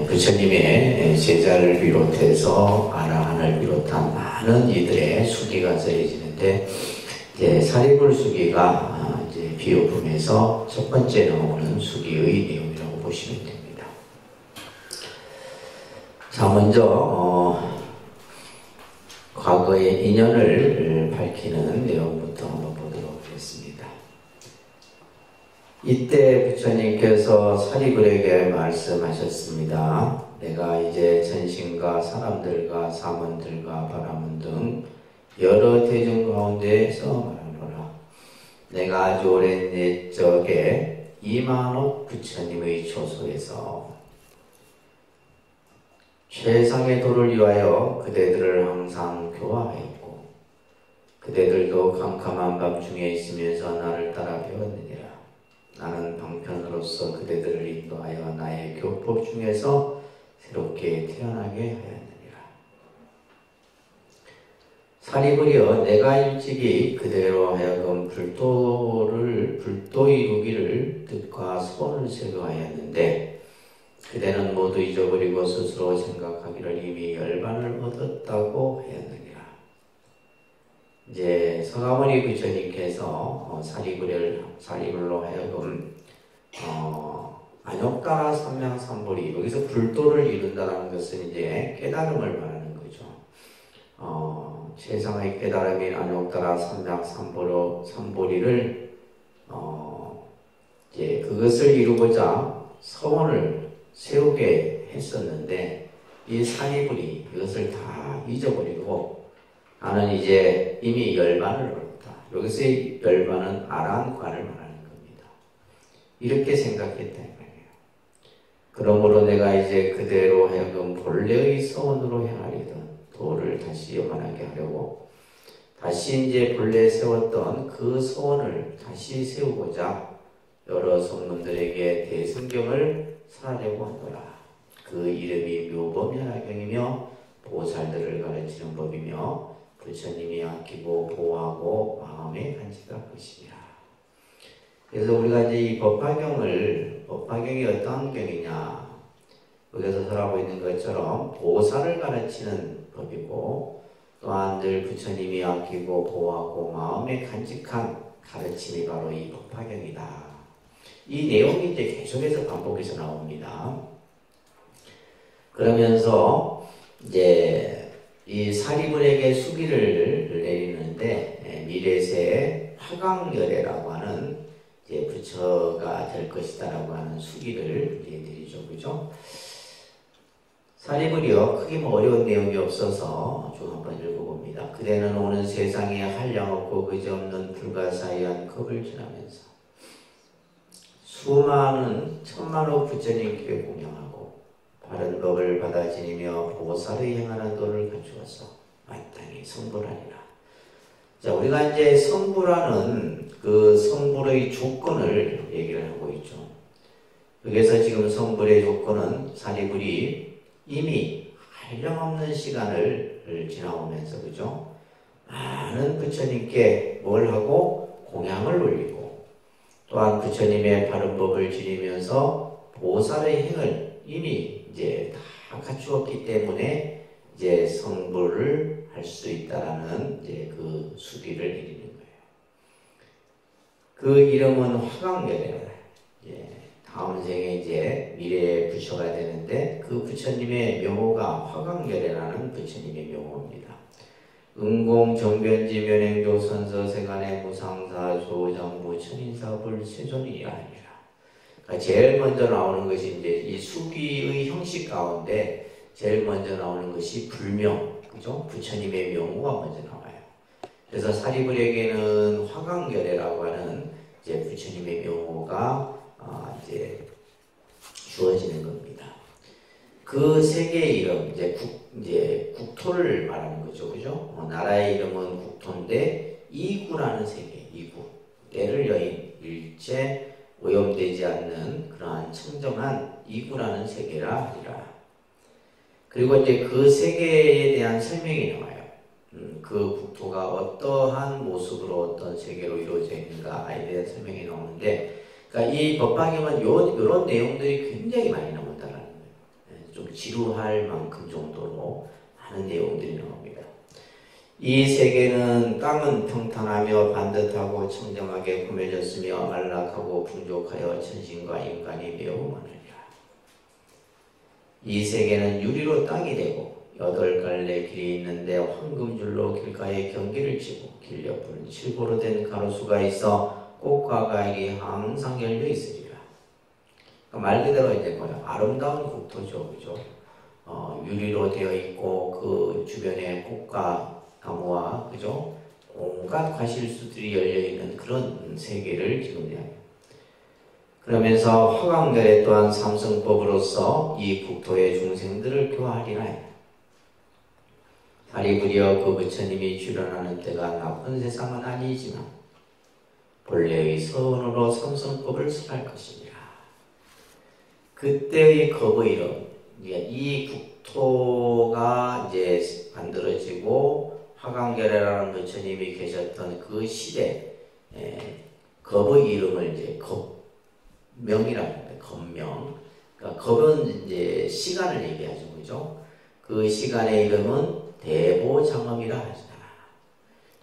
부처님의 제자를 비롯해서 아라한을 비롯한 많은 이들의 수기가 전해지는데, 이제 사리불 수기가 이제 비유품에서 첫 번째 나오는 수기의 내용이라고 보시면 됩니다. 자, 먼저 과거의 인연을 밝히는 내용부터 한번 보도록 하겠습니다. 이때 부처님께서 사리불에게 말씀하셨습니다. 내가 이제 전신과 사람들과 사문들과 바라문 등 여러 대중 가운데에서 말하노라. 내가 아주 오랜 옛적에 이만옥 부처님의 초소에서 최상의 도를 위하여 그대들을 항상 교화하였고, 그대들도 캄캄한 밤중에 있으면서 나를 따라 배웠느니라. 나는 방편으로서 그대들을 인도하여 나의 교법 중에서 새롭게 태어나게 하였느니라. 사리불이여, 내가 일찍이 그대로 하여금 불도 이루기를 뜻과 소원을 세우하였는데, 그대는 모두 잊어버리고 스스로 생각하기를 이미 열반을 얻었다고 하였느니라. 이제 서가모니 부처님께서 사리불로 하여금 안욕다라 삼명삼보리, 여기서 불도를 이룬다는 것은 이제 깨달음을 말하는 거죠. 세상의 깨달음인 안욕다라 삼명삼보리를 이제 그것을 이루고자 서원을 세우게 했었는데, 이 사리불이 이것을 다 잊어버리고 나는 이제 이미 열반을 얻었다. 여기서의 열반은 아라한관을 말하는 겁니다. 이렇게 생각했다 이 말이에요. 그러므로 내가 이제 그대로 하여금 본래의 서원으로 행하리던 도를 다시 영원하게 하려고 다시 이제 본래 세웠던 그 서원을 다시 세우고자 여러 성문들에게 대승경을 설하려고 하노라. 그 이름이 묘법연화경이며 보살들을 가르치는 법이며 부처님이 아끼고 보호하고 마음에 간직할 것이니라. 그래서 우리가 이제 이 법화경이 어떤 경이냐, 여기서 설하고 있는 것처럼 보살을 가르치는 법이고, 또한 늘 부처님이 아끼고 보호하고 마음에 간직한 가르침이 바로 이 법화경이다. 이 내용이 이제 계속해서 반복해서 나옵니다. 그러면서 이제 이 사리불에게 수기를 내리는데, 미래세 화강열애라고 하는 이제 부처가 될 것이다라고 하는 수기를 내리죠, 그죠? 사리불이요, 크게 뭐 어려운 내용이 없어서 좀 한번 읽어봅니다. 그대는 오는 세상에 한량없고 그지없는 불가사의한 겁을 지나면서 수많은 천만호 부처님께 공양하고 바른 법을 받아 지니며 보살의 행하는 도를 갖추어서 마땅히 성불하리라. 자, 우리가 이제 성불하는 그 성불의 조건을 얘기를 하고 있죠. 여기서 지금 성불의 조건은 사리불이 이미 한량없는 시간을 지나오면서, 그죠? 많은 부처님께 뭘 하고 공양을 올리고, 또한 부처님의 바른 법을 지니면서 보살의 행을 이미 이제 다 갖추었기 때문에 이제 성불을 할 수 있다라는 이제 그 수기를 내리는 거예요. 그 이름은 화강열애라. 다음 생에 이제 미래의 부처가 되는데, 그 부처님의 명호가 화강열애라는 부처님의 명호입니다. 응공 정변지 면행조 선서 세간의 무상사 조정부 천인사불 세존이라 합니다. 그러니까 제일 먼저 나오는 것이 이제 이 수기의 형식 가운데 제일 먼저 나오는 것이 불명, 그죠? 부처님의 명호가 먼저 나와요. 그래서 사리불에게는 화강열애라고 하는 이제 부처님의 명호가 이제 주어지는 겁니다. 그 세 개의 이름, 이제 국토를 말하는 거죠, 그죠? 나라의 이름은 국토인데 이구라는 세계, 이구, 때를 여인, 일체 오염되지 않는 그러한 청정한 이구라는 세계라 하리라. 그리고 이제 그 세계에 대한 설명이 나와요. 그 국토가 어떠한 모습으로 어떤 세계로 이루어져 있는가에 대한 설명이 나오는데, 그러니까 이 법화경은 이런 내용들이 굉장히 많이 나온다라는 거예요. 좀 지루할 만큼 정도로 많은 내용들이 나옵니다. 이 세계는 땅은 평탄하며 반듯하고 청정하게 꾸며졌으며 안락하고 풍족하여 천신과 인간이 매우 많으리라. 이 세계는 유리로 땅이 되고 8갈래 길이 있는데 황금줄로 길가에 경기를 치고 길 옆은 칠고로 된 가로수가 있어 꽃과 과일이 항상 열려 있으리라. 그러니까 말 그대로 이제 뭐야, 아름다운 국토죠, 그죠? 유리로 되어 있고 그 주변에 꽃과 나무와 그죠? 온갖 과실수들이 열려 있는 그런 세계를 지금 이야기합니다. 그러면서 화강결에 또한 삼성법으로서 이 국토의 중생들을 교화하리라. 사리부리여 그 부처님이 출현하는 때가 나쁜 세상은 아니지만 본래의 선으로 삼성법을 설할 것이니라. 그때의 겁의론, 이 국토가 이제 만들어지고 화강결이라는 부처님이 계셨던 그 시대, 겁의 이름을 이제 겁명이라고 합니다. 겁명. 그러니까 겁은 이제 시간을 얘기하죠, 그죠? 그 시간의 이름은 대보장엄이라 하잖아.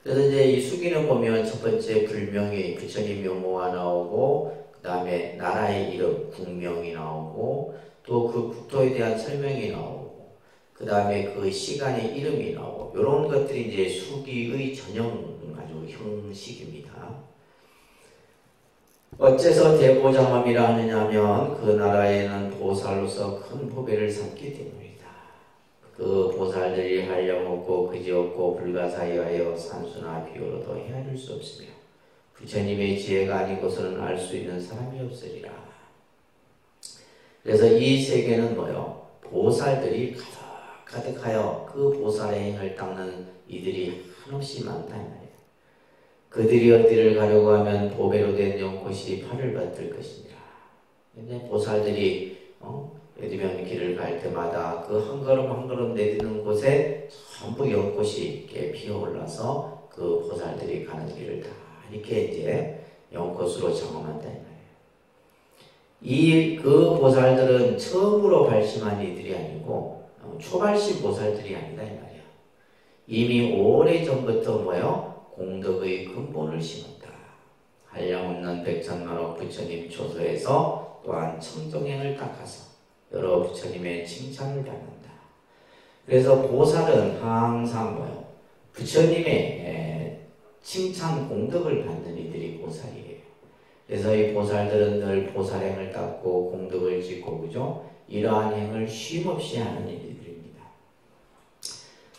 그래서 이제 이 수기는 보면 첫 번째 불명이 부처님 명호가 나오고, 그 다음에 나라의 이름 국명이 나오고, 또 그 국토에 대한 설명이 나오고, 그 다음에 그 시간의 이름이 나오고, 이런 것들이 이제 수기의 전형 아주 형식입니다. 어째서 대보장엄이라 하느냐면 그 나라에는 보살로서 큰 보배를 삼기 때문입니다. 그 보살들이 한량없고 그지없고 불가사의하여 산수나 비유로도 헤아릴 수 없으며 부처님의 지혜가 아니고서는 알 수 있는 사람이 없으리라. 그래서 이 세계는 뭐요? 보살들이 가득하여 그 보살의 행을 닦는 이들이 한없이 많다 이 말이에요. 그들이 어디를 가려고 하면 보배로 된 연꽃이 팔을 받들 것이니라. 근데 보살들이 예디면 길을 갈 때마다 그 한 걸음 한 걸음 내딛는 곳에 전부 연꽃이 이렇게 피어올라서 그 보살들이 가는 길을 다 이렇게 이제 연꽃으로 장엄한다 이 그 보살들은 처음으로 발심한 이들이 아니고 초발심 보살들이 아니다 이 말이야. 이미 오래전부터 뭐요? 공덕의 근본을 심었다. 한량없는 백천만억 부처님 조소에서 또한 청정행을 닦아서 여러 부처님의 칭찬을 받는다. 그래서 보살은 항상 뭐요? 부처님의 칭찬 공덕을 받는 이들이 보살이에요. 그래서 이 보살들은 늘 보살행을 닦고 공덕을 짓고 그죠? 이러한 행을 쉼없이 하는 이들입니다.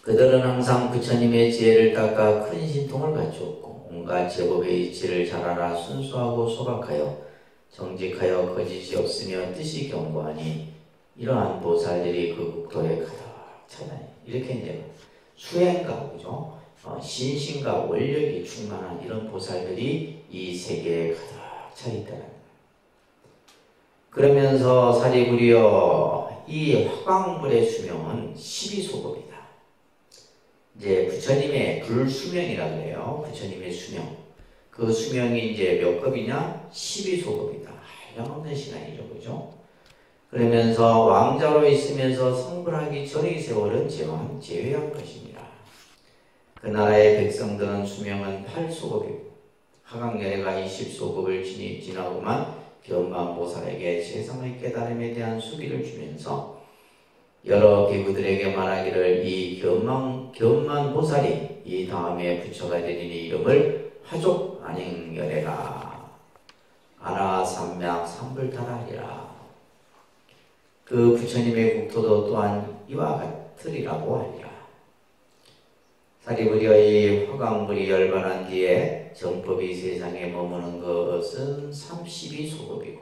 그들은 항상 부처님의 지혜를 닦아 큰 신통을 갖추었고 온갖 제법의 이치를 잘 알아 순수하고 소박하여 정직하여 거짓이 없으며 뜻이 견고하니 이러한 보살들이 그 국토에 가득 차다니. 이렇게 이제 수행과 그죠? 신심과 원력이 충만한 이런 보살들이 이 세계에 가득 차 있다는 거예요. 그러면서 사리부리여 이 화광불의 수명은 12소급이다. 이제 부처님의 불수명이라고 해요. 부처님의 수명. 그 수명이 이제 몇 급이냐? 12소급이다. 한량없는 시간이죠. 그죠? 그러면서 왕자로 있으면서 성불하기 전의 세월은 제외한 것이니라. 그 나라의 백성들은 수명은 8소급이고 화강열애가 20소급을 지나고만 견만보살에게 세상의 깨달음에 대한 수기를 주면서 여러 비구들에게 말하기를 이 견만보살이 이 다음에 부처가 되리니 이름을 화족 안행열애라 아라삼맥 삼불타라리라. 그 부처님의 국토도 또한 이와 같으리라고 하리라. 사리부리의 화광불이 열반한 뒤에 정법이 세상에 머무는 것은 32소급이고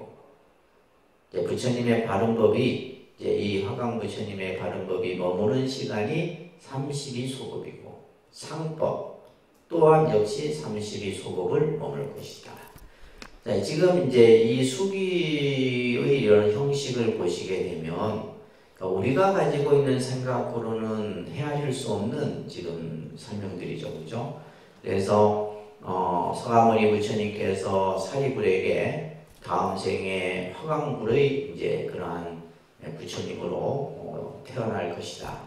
부처님의 바른법이 이 화광부처님의 바른법이 머무는 시간이 32소급이고 상법 또한 역시 32소급을 머물 것이다. 자, 지금 이제 이 수기의 이런 형식을 보시게 되면 우리가 가지고 있는 생각으로는 헤아릴 수 없는 지금 설명들이죠, 그죠? 그래서 서가모니 부처님께서 사리불에게 다음 생에 화광불의 이제 그러한 부처님으로 태어날 것이다.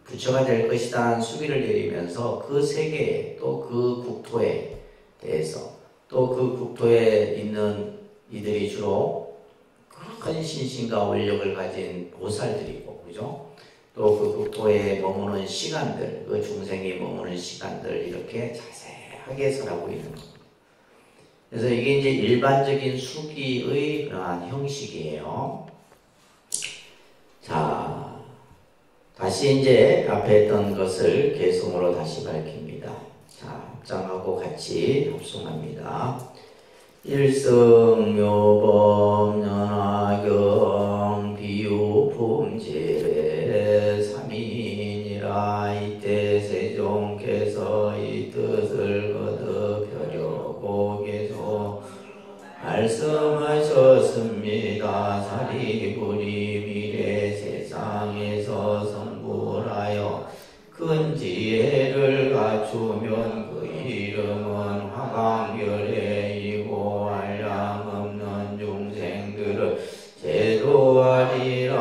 부처가 될 것이다 수비를 내리면서 그 세계에 또 그 국토에 대해서 또 그 국토에 있는 이들이 주로 큰 신신과 원력을 가진 보살들이고, 그죠? 또 그 국토에 머무는 시간들, 그 중생이 머무는 시간들 이렇게 자세하게 설하고 있는 겁니다. 그래서 이게 이제 일반적인 수기의 그러한 형식이에요. 자, 다시 이제 앞에 했던 것을 개성으로 다시 밝힙니다. 자, 합장하고 같이 합송합니다. 일성묘법 연화경 비유품제 삼인이라 이때 세종께서 이 뜻을 거듭하려고 계속 말씀하셨습니다. 사리부리 미래 세상에서 성불하여 큰 지혜를 갖추면 그 이름은 화강열애이고 한량 없는 중생들을 제도하리라.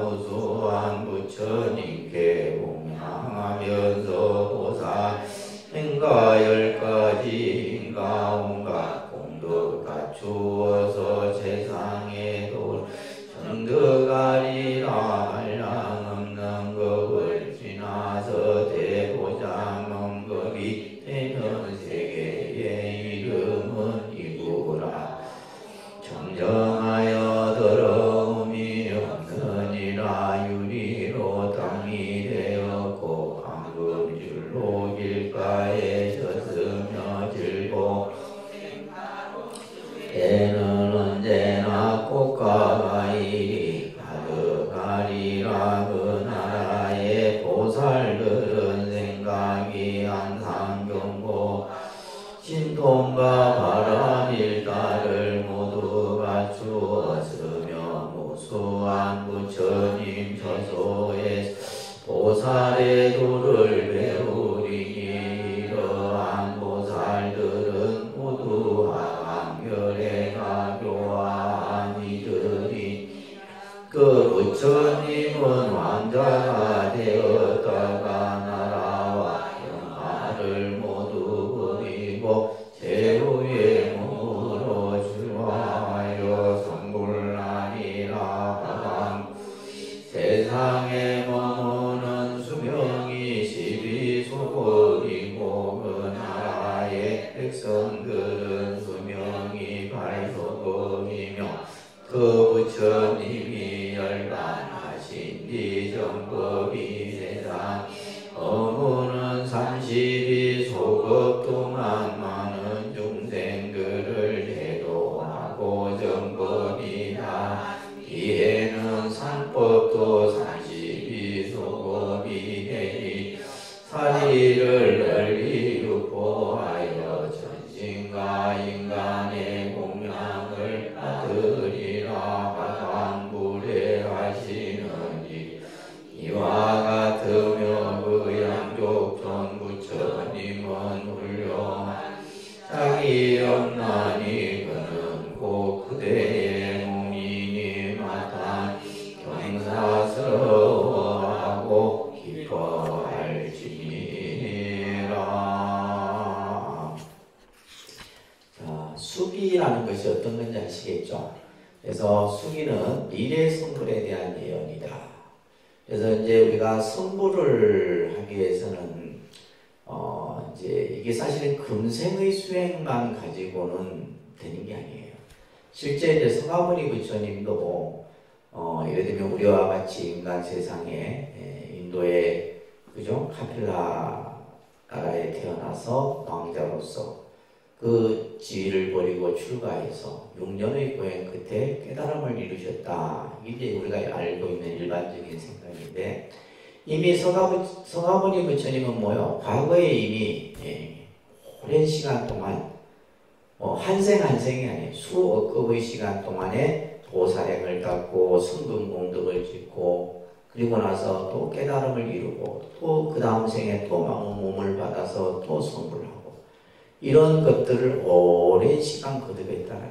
무수한 부처님께 공양하면서 보살 행가 10가지인가 온갖 공덕 갖추어서 세상에 돌 정득하리라. 한량 없는 법을 지나서 대보장 법이 되면 세계의 이름은 이구라. 정정하여 더러움이 없느니라. 유리로 땅이 되었고 황금줄로 길가에 졌으며 질고 때는 언제나 꽃과 이리 가득하리라. 그 나라의 보살들은 생각이 항상 경고 신통과 바람 일가를 모두 갖추었으며 무수한 부처님 처소에 보살의 도를 배우리니 이러한 보살들은 모두 화강열애가 교화한 이들이 그 부처님은 왕자가 되었다가 나라와 영화를 모두 버리고 제후의 몸으로 출화하여 성불하리라. 화강 세상에 머무는 수명이 12소급이고 그 나라의 백성들은 수명이 8소급이며 그 부처님이 열반하신 뒤 정법이 세상 어무는 32소급 동안 많은 중생들을 제도하고 정법이다. 이에는 산법도 32소급이 되니 사리를 널리 유포하여 전신과 인간의 공양을 받으리라. 화강불회하시느니 이와 같으며 그 양쪽 전 부처님은 훌륭한 짝이 없나니 그는 곧 그대의 목리니 마땅 경사스러워하고 기뻐할지니라. 자, 수기라는 것이 어떤 건지 아시겠죠? 그래서 수기는 미래 성불에 대한 예언이다. 그래서 이제 우리가 성불을 하기 위해서는 이제 이게 사실은 금생의 수행만 가지고는 되는 게 아니에요. 실제 이제 서가모니 부처님도 예를 들면 우리와 같이 인간 세상에 인도의 그죠 카필라 나라에 태어나서 왕자로서 그 지위를 버리고 출가해서 6년의 고행 끝에 깨달음을 이루셨다. 이게 우리가 알고 있는 일반적인 생각인데, 이미 서가모니 부처님은 뭐요? 과거에 이미 오랜 시간 동안 한생 한생이 아니에요. 수억급의 시간 동안에 보살행을 닦고 성금공덕을 짓고 그리고 나서 또 깨달음을 이루고 또 그 다음 생에 또 몸을 받아서 또 성불하고 이런 것들을 오랜 시간 거듭했다는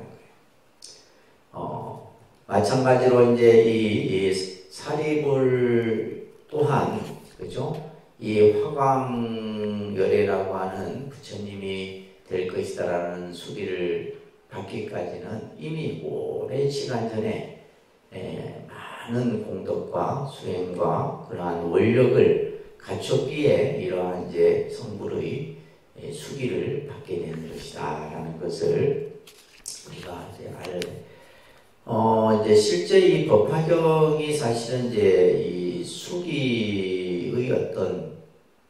거예요. 마찬가지로 이제 이 사리불 또한, 그죠? 이 화광열애라고 하는 부처님이 될 것이다라는 수기를 받기까지는 이미 오랜 시간 전에 많은 공덕과 수행과 그러한 원력을 갖췄기에 이러한 이제 성불의 수기를 받게 되는 것이다라는 것을 우리가 이제 이제 실제 이 법화경이 사실은 이제 이 수기의 어떤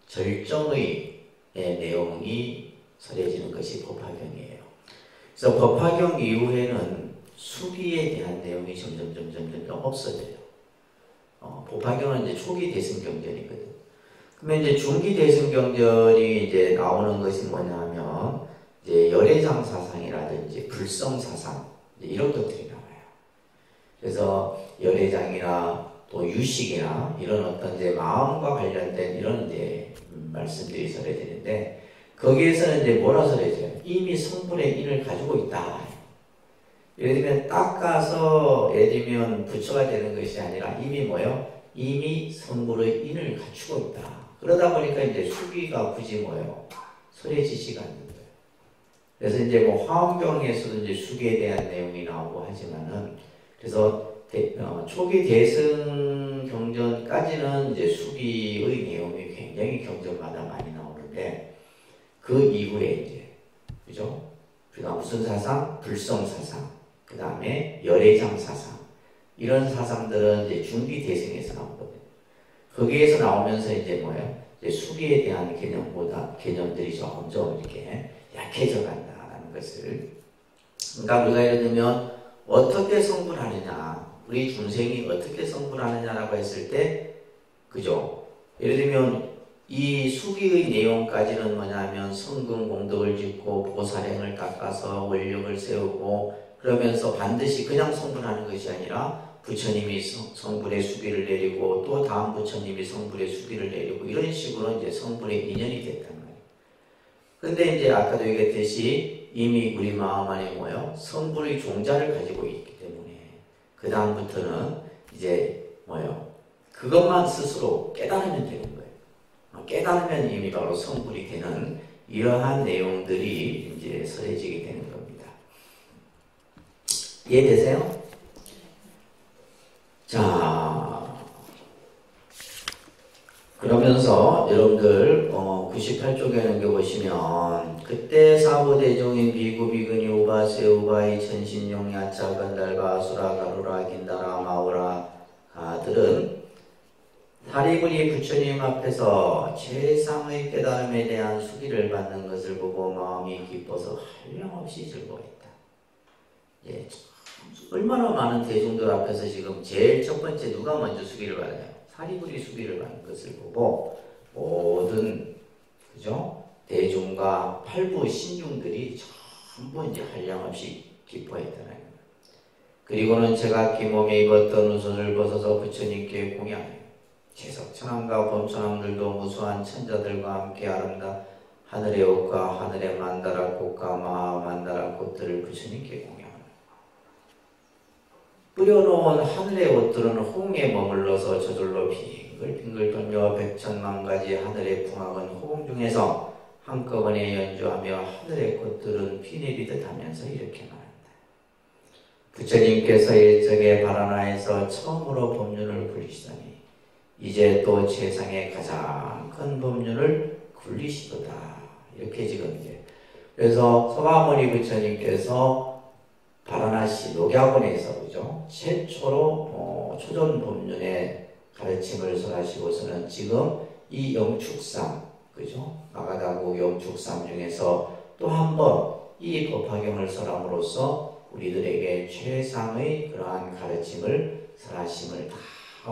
절정의 내용이 설해지는 것이 법화경이에요. 그래서 법화경 이후에는 수기에 대한 내용이 점점 없어져요. 법화경은 이제 초기 대승경전이거든. 그러면 이제 중기 대승경전이 이제 나오는 것이 뭐냐면 이제 열애장 사상이라든지 불성 사상 이런 것들이 나와요. 그래서 열애장이나 또 유식이나 이런 어떤 이제 마음과 관련된 이런 이제 말씀들이 설해지는데 거기에서는 이제 뭐라 설해져요? 이미 성불의 인을 가지고 있다. 예를 들면 닦아서 예를 들면 부처가 되는 것이 아니라 이미 뭐요? 이미 성불의 인을 갖추고 있다. 그러다 보니까 이제 수기가 굳이 뭐요? 설해지지가 않는 거예요. 그래서 이제 뭐 화엄경에서도 이제 수기에 대한 내용이 나오고 하지만은 그래서 초기 대승 경전까지는 이제 수기의 내용이 굉장히 경전마다 많이 나오는데 그 이후에 이제 그죠? 그러니까 무슨 사상? 불성 사상. 그 다음에 열애장 사상. 이런 사상들은 이제 중기 대승에서 나오거든요. 거기에서 나오면서 이제 뭐예요? 이제 수기에 대한 개념들이 점점 이렇게 약해져 간다는 것을. 그러니까 우리가 예를 들면 어떻게 성불하느냐, 우리 중생이 어떻게 성불하느냐라고 했을 때, 그죠? 예를 들면 이 수기의 내용까지는 뭐냐면 성근 공덕을 짓고 보살행을 닦아서 원력을 세우고 그러면서 반드시 그냥 성불하는 것이 아니라 부처님이 성불의 수기를 내리고 또 다음 부처님이 성불의 수기를 내리고 이런 식으로 이제 성불의 인연이 됐단 말이에요. 근데 이제 아까도 얘기했듯이 이미 우리 마음 안에 뭐요? 성불의 종자를 가지고 있기 때문에 그 다음부터는 이제 뭐요? 그것만 스스로 깨달으면 되는 거예요. 깨달으면 이미 바로 성불이 되는 이러한 내용들이 이제 설해지게 되는 겁니다. 이해되세요? 자, 그러면서 여러분들 98쪽에 보시면 그때 사부대종인 비구 비근이 우바세 우바이 천신용 야차 건달바 아수라 가루라 긴다라 마우라 가들은 사리불이 부처님 앞에서 최상의 깨달음에 대한 수기를 받는 것을 보고 마음이 기뻐서 한량없이 즐거워했다. 예, 얼마나 많은 대중들 앞에서 지금 제일 첫 번째 누가 먼저 수기를 받아요? 사리불이 수기를 받는 것을 보고 모든 그죠? 대중과 팔부 신중들이 전부 이제 한량없이 기뻐했다는 거예요. 그리고는 제가 기몸에 입었던 우선을 벗어서 부처님께 공양해요. 채석천왕과 범천왕들도 무수한 천자들과 함께 아름다 하늘의 옷과 하늘의 만다라 꽃과 마하 만다라 꽃들을 부처님께 공양합니다. 뿌려놓은 하늘의 옷들은 호응에 머물러서 저절로 빙글빙글 돌며 백천만 가지 하늘의 풍악은 호응 중에서 한꺼번에 연주하며 하늘의 꽃들은 피 내리듯 하면서 이렇게 말합니다. 부처님께서 일정에 바라나에서 처음으로 법륜을 굴리시더니 이제 또 세상의 가장 큰 법륜을 굴리시도다. 이렇게 지금 이제 그래서 서가모니 부처님께서 바라나시 녹야원에서 그죠? 최초로 초전 법륜의 가르침을 설하시고서는 지금 이 영축삼 그죠? 마가다구 영축삼 중에서 또 한 번 이 법화경을 설함으로써 우리들에게 최상의 그러한 가르침을 설하심을 다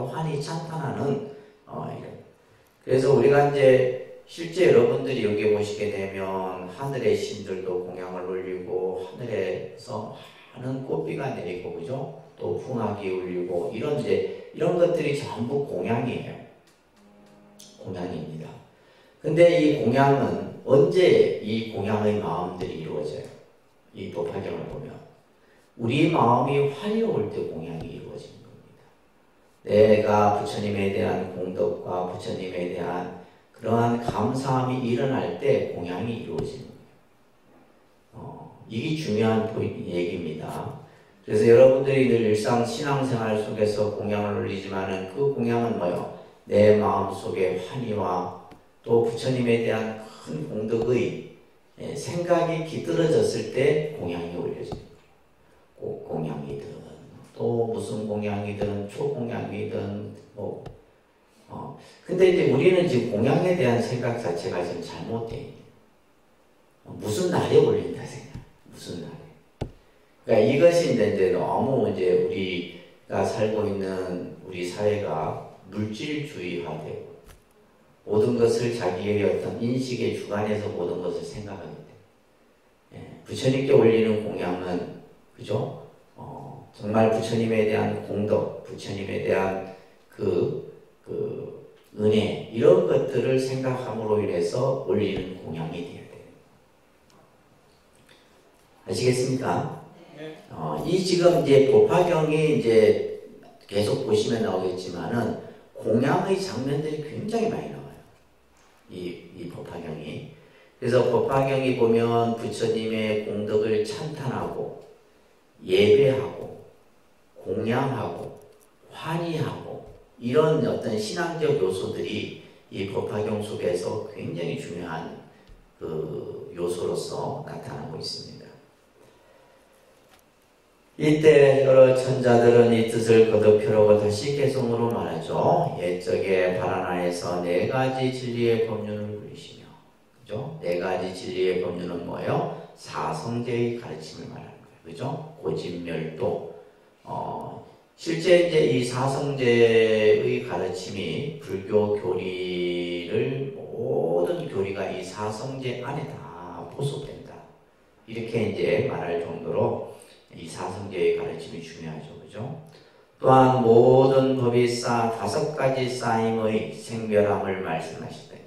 환히 찬탄하는 이런. 그래서 우리가 이제 실제 여러분들이 여기 보시게 되면 하늘의 신들도 공양을 올리고 하늘에서 많은 꽃비가 내리고 그죠? 또 풍악이 울리고 이런 것들이 전부 공양이에요. 공양입니다. 근데 이 공양은 언제 이 공양의 마음들이 이루어져요? 이 법화경을 보면 우리 마음이 화려할 때 공양이 이루어지는 겁니다. 내가 부처님에 대한 공덕과 부처님에 대한 그러한 감사함이 일어날 때 공양이 이루어지는 거예요. 이게 중요한 얘기입니다. 그래서 여러분들이 늘 일상 신앙생활 속에서 공양을 올리지만은 그 공양은 뭐예요? 내 마음속에 환희와 또 부처님에 대한 큰 공덕의 생각이 깃들어졌을 때 공양이 올려져요. 공양이든 또 무슨 공양이든 초공양이든 근데 이제 우리는 지금 공양에 대한 생각 자체가 지금 잘못돼 있는 무슨 날에 올린다 생각 무슨 날에 그러니까 이것이 이제 너무 이제 우리가 살고 있는 우리 사회가 물질주의화되고 모든 것을 자기의 어떤 인식의 주관에서 모든 것을 생각하기 때문에 부처님께 올리는 공양은 그죠? 정말 부처님에 대한 공덕, 부처님에 대한 그 은혜 이런 것들을 생각함으로 인해서 올리는 공양이 되어야 돼요. 아시겠습니까? 네. 이 지금 이제 법화경이 이제 계속 보시면 나오겠지만은 공양의 장면들이 굉장히 많이 나와요. 이 법화경이. 그래서 법화경이 보면 부처님의 공덕을 찬탄하고 예배하고 공양하고 환희하고 이런 어떤 신앙적 요소들이 이 법화경 속에서 굉장히 중요한 그 요소로서 나타나고 있습니다. 이때 여러 천자들은 이 뜻을 거듭하려고 다시 개성으로 말하죠. 옛적에 바라나에서 4가지 진리의 법륜을 부리시며, 그죠? 4가지 진리의 법륜은 뭐예요? 사성제의 가르침을 말하는 거예요. 그죠? 고집멸도. 실제 이제 이 사성제의 가르침이 불교 교리를 모든 교리가 이 사성제 안에 다 포섭된다. 이렇게 이제 말할 정도로 이 사성제의 가르침이 중요하죠. 그죠? 또한 모든 법이 5가지 쌓임의 생멸함을 말씀하시더니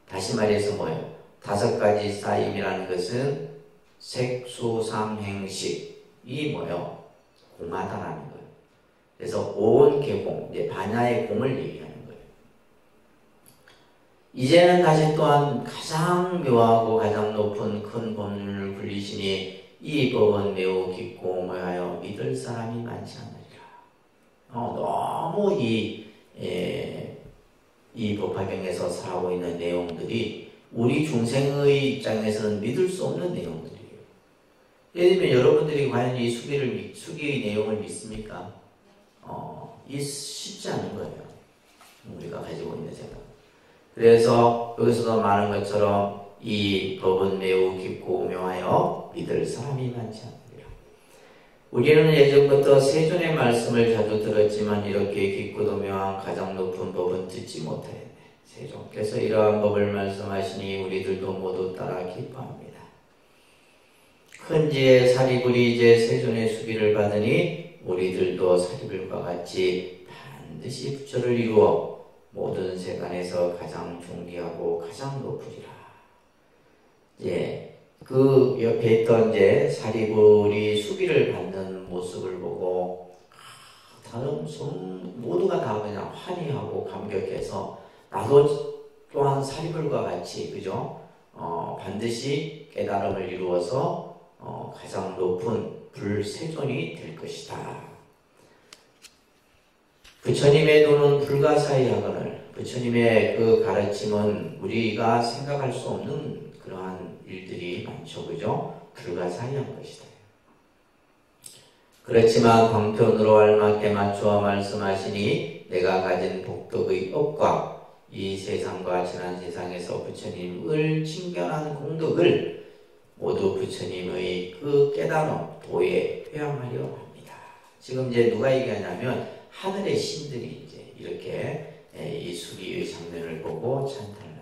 다시 말해서 뭐예요? 5가지 쌓임이라는 것은 색수삼행식이 뭐예요? 공하다라는 거예요. 그래서 온 개공, 이제 반야의 공을 얘기하는 거예요. 이제는 다시 또한 가장 묘하고 가장 높은 큰 법륜을 굴리시니 이 법은 매우 깊고 뭐하여 믿을 사람이 많지 않으리라. 너무 이 법화경에서 살아오고 있는 내용들이 우리 중생의 입장에서는 믿을 수 없는 내용들이에요. 예를 들면 여러분들이 과연 이 수기의 내용을 믿습니까? 이 쉽지 않은 거예요. 우리가 가지고 있는 생각. 그래서 여기서도 말한 것처럼 이 법은 매우 깊고 묘하여 믿을 사람이 많지 않으리라. 우리는 예전부터 세존의 말씀을 자주 들었지만 이렇게 깊고도 묘한 가장 높은 법은 듣지 못하였네. 세존께서 이러한 법을 말씀하시니 우리들도 모두 따라 기뻐합니다. 큰 지혜 사리불이 이제 세존의 수기를 받으니 우리들도 사리불과 같이 반드시 부처를 이루어 모든 세간에서 가장 존귀하고 가장 높으리라. 그 옆에 있던 사리불이 수기를 받는 모습을 보고 다른 모두가 다 그냥 환희하고 감격해서 나도 또한 사리불과 같이 그죠? 반드시 깨달음을 이루어서 가장 높은 불세존이 될 것이다. 부처님의 도는 불가사의 하거늘 부처님의 그 가르침은 우리가 생각할 수 없는 그러한 일들이 많죠. 그죠? 불가사의한 것이다. 그렇지만 방편으로 알맞게 맞추어 말씀하시니 내가 가진 복덕의 업과 이 세상과 지난 세상에서 부처님을 칭견한 공덕을 모두 부처님의 그 깨달음, 도에 회양하려 합니다. 지금 이제 누가 얘기하냐면 하늘의 신들이 이제 이렇게 이 수기의 장면을 보고 찬탄을 합니다.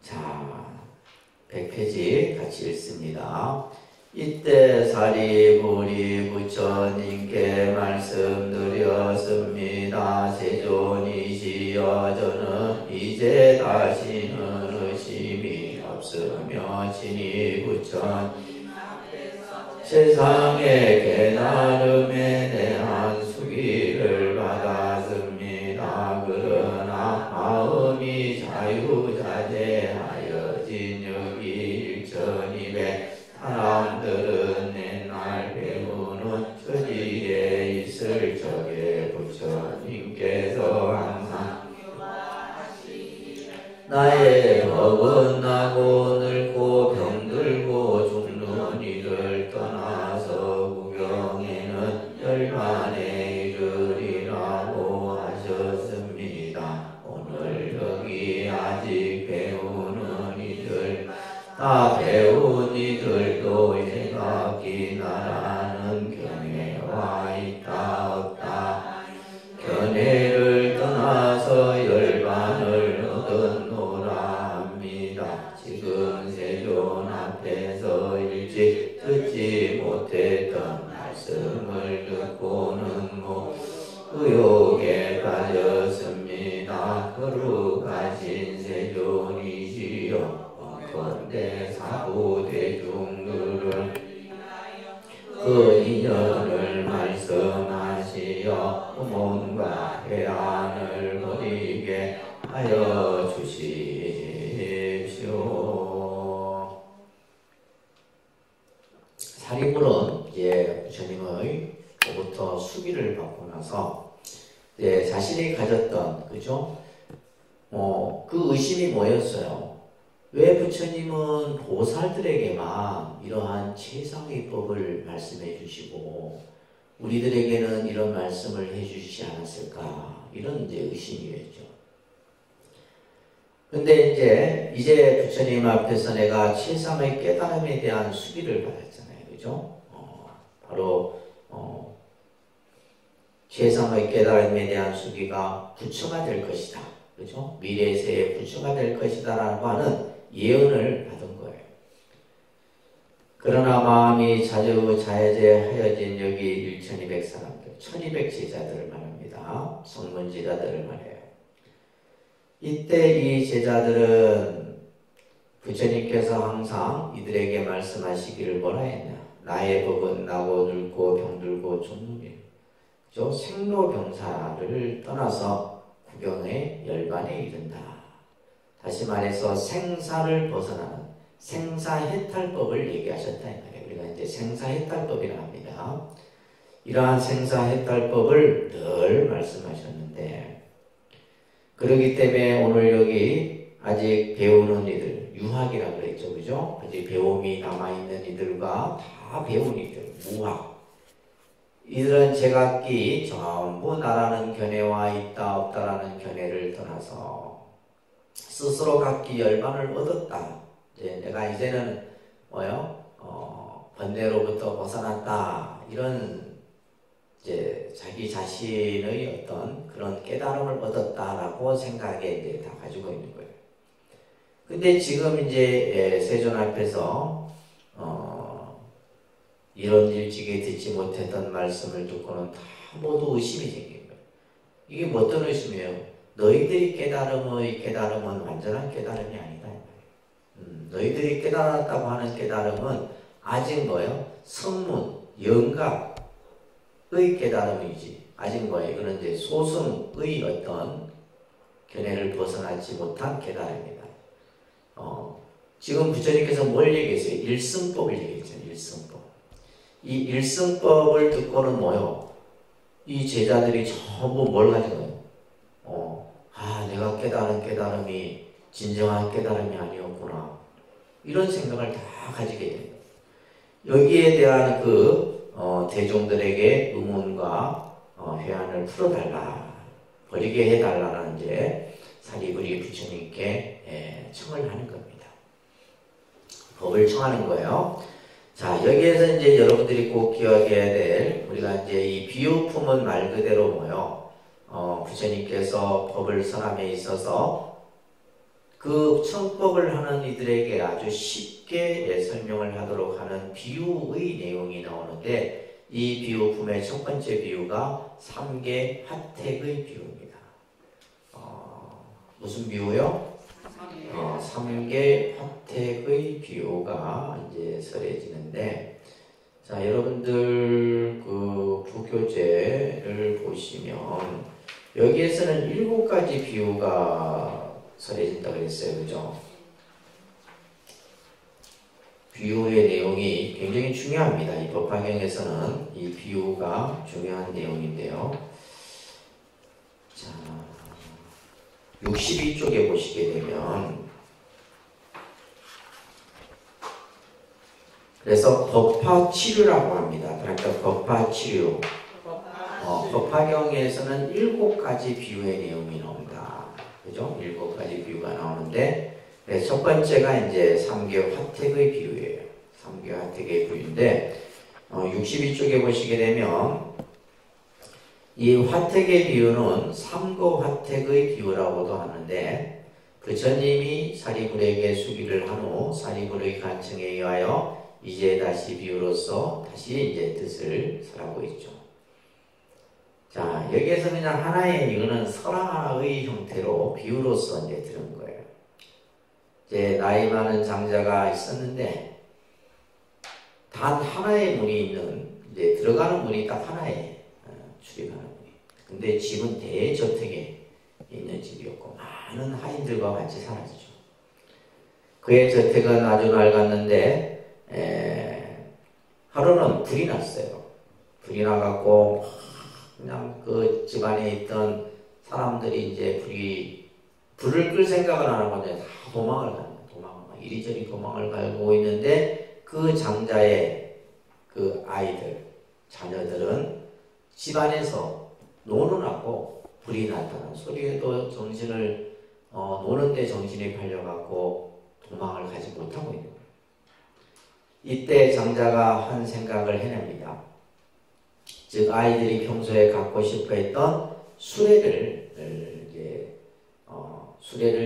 자, 100페이지 같이 읽습니다. 이때 사리불이 부처님께 말씀드렸습니다. 세존이시여 저는 이제 다시는 의심이 없으며 친히 부처님 세상의 깨달음에 대한 수기를 받았습니다. 그러나 마음이 자유자재하여진 여기 1200 사람들은 맨날 배우는 처지에 있을 적에 부처님께서 항상 나의 법은 나고 늙고 병들고 죽는 이를 떠나서 구경에는 열반에 이르리라고 하셨습니다. 오늘 여기 아직 배우는 이들 다 배운 이들도 제각기 나라는 견해와 있다 없다 견해를 떠나서 열반을 얻었노라 합니다. 지금 세존 앞에서 일찍 듣지 못했던 말씀을 듣고는 의욕에 빠졌습니다. 거룩하신 세존이시여 건대 사부 대중들을 그 인연을 말씀하시어 음원과 해안을 버리게 하여 주십시오. 사리불은 이제 부처님의 로부터 수기를 받고 나서 이제 자신이 가졌던 그죠? 그 의심이 뭐였어요? 왜 부처님은 보살들에게만 이러한 최상의 법을 말씀해 주시고 우리들에게는 이런 말씀을 해 주시지 않았을까? 이런 이제 의심이었죠. 근데 이제 부처님 앞에서 내가 최상의 깨달음에 대한 수기를 받았잖아요. 그죠? 바로 최상의 깨달음에 대한 수기가 부처가 될 것이다. 그죠? 미래세의 부처가 될 것이다 라고 하는 예언을 받은 거예요. 그러나 마음이 자유자재하여진 여기 1200 사람들, 1200 제자들을 말합니다. 성문 제자들을 말해요. 이때 이 제자들은 부처님께서 항상 이들에게 말씀하시기를 뭐라 했냐? 나의 법은 나고 늙고 병들고 죽는 일. 생로병사를 떠나서 구경에 열반에 이른다. 다시 말해서 생사를 벗어나는 생사해탈법을 얘기하셨다 이 말이에요. 우리가 이제 생사해탈법이라고 합니다. 이러한 생사해탈법을 늘 말씀하셨는데 그렇기 때문에 오늘 여기 아직 배우는 이들 유학이라고 그랬죠. 그죠? 아직 배움이 남아있는 이들과 다 배운 이들 무학 이들은 제각기 전부 나라는 견해와 있다 없다라는 견해를 떠나서 스스로 각기 열반을 얻었다. 이제 내가 이제는 번뇌로부터 벗어났다. 이런 이제 자기 자신의 어떤 그런 깨달음을 얻었다라고 생각에 이제 다 가지고 있는 거예요. 근데 지금 이제 세존 앞에서 이런 일찍이 듣지 못했던 말씀을 듣고는 다 모두 의심이 생긴 거예요. 이게 뭐 어떤 의심이에요? 너희들이 깨달음은 완전한 깨달음이 아니다. 너희들이 깨달았다고 하는 깨달음은 아직 뭐예요? 성문, 영각의 깨달음이지. 아직 뭐예요? 이거는 이제 소승의 어떤 견해를 벗어나지 못한 깨달음이다. 지금 부처님께서 뭘 얘기했어요? 일승법을 얘기했잖아요. 일승법. 이 일승법을 듣고는 뭐예요? 이 제자들이 전부 뭘 가지고 내가 깨달은 깨달음이 진정한 깨달음이 아니었구나. 이런 생각을 다 가지게 됩니다. 여기에 대한 대중들에게 의문과 회한을 풀어달라. 버리게 해달라는 이제 사리부리 부처님께 청을 하는 겁니다. 법을 청하는 거예요. 자, 여기에서 이제 여러분들이 꼭 기억해야 될, 우리가 이제 이 비유품은 말 그대로 뭐요? 부처님께서 법을 선함에 있어서 그 청법을 하는 이들에게 아주 쉽게 설명을 하도록 하는 비유의 내용이 나오는데, 이 비유품의 첫 번째 비유가 삼계 화택의 비유입니다. 무슨 비유요? 삼계 화택의 비유가 이제 설해지는데, 자, 여러분들 그 부교재를 보시면 여기에서는 7가지 비유가 설해진다고 그랬어요. 그죠? 비유의 내용이 굉장히 중요합니다. 이 법화경에서는 이 비유가 중요한 내용인데요. 자, 62쪽에 보시게 되면 그래서 법화치류라고 합니다. 그러니까 법화치류. 법화경에서는 7가지 비유의 내용이 나옵니다. 그죠? 7가지 비유가 나오는데, 네, 첫 번째가 이제 3개 화택의 비유예요. 3개 화택의 비유인데, 62쪽에 보시게 되면, 이 화택의 비유는 삼거 화택의 비유라고도 하는데, 부처님이 사리불에게 수기를 한 후, 사리불의 간청에 의하여 이제 다시 비유로서 다시 이제 뜻을 설하고 있죠. 자, 여기에서 그냥 하나의 이거는 설화의 형태로 비유로서 이제 들은 거예요. 이제 나이 많은 장자가 있었는데 단 하나의 문이 있는 이제 들어가는 문이 딱 하나에 출입하는 문이. 근데 집은 대저택에 있는 집이었고 많은 하인들과 같이 살았죠. 그의 저택은 아주 낡았는데 하루는 불이 났어요. 불이 나갖고 그냥 그 집안에 있던 사람들이 이제 불을 끌 생각을 안 하고 다 도망을 갑니다. 도망을 이리저리 도망을 가고 있는데 그 장자의 그 아이들, 자녀들은 집안에서 노는 하고 불이 났다는 소리에도 정신을 노는데 정신이 팔려갖고 도망을 가지 못하고 있는 거예요. 이때 장자가 한 생각을 해냅니다. 즉 아이들이 평소에 갖고 싶어 했던 수레를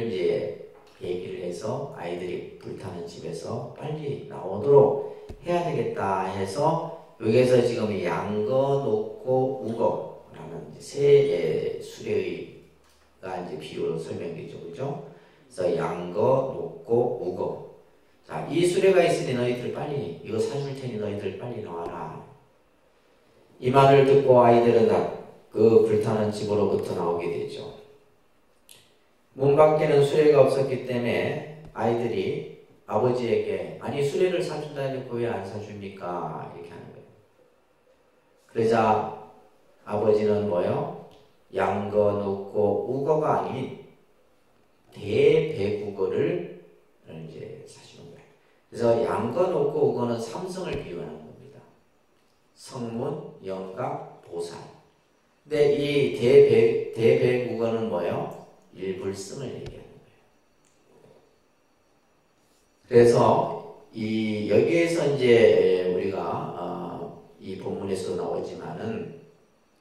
이제 얘기를 해서 아이들이 불타는 집에서 빨리 나오도록 해야 되겠다 해서 여기에서 지금 양거, 녹고, 우거라는 세 수레가 이제 비유로 설명되죠, 그죠? 그래서 양거, 녹고, 우거. 자, 이 수레가 있으니 너희들 빨리 이거 사줄 테니 너희들 빨리 나와라. 이 말을 듣고 아이들은 그 불타는 집으로부터 나오게 되죠. 문 밖에는 수레가 없었기 때문에 아이들이 아버지에게 아니 수레를 사준다 해놓고 왜 안 사줍니까? 이렇게 하는 거예요. 그러자 아버지는 뭐요? 양거, 녹고, 우거가 아닌 대배국어를 이제 사주는 거예요. 그래서 양거, 녹고, 우거는 삼성을 비유하는 겁니다. 성문, 영각, 보살. 근데 이 대배국어는 뭐예요? 일불성을 얘기하는 거예요. 그래서 여기에서 이제 우리가 이 본문에서 나오지만은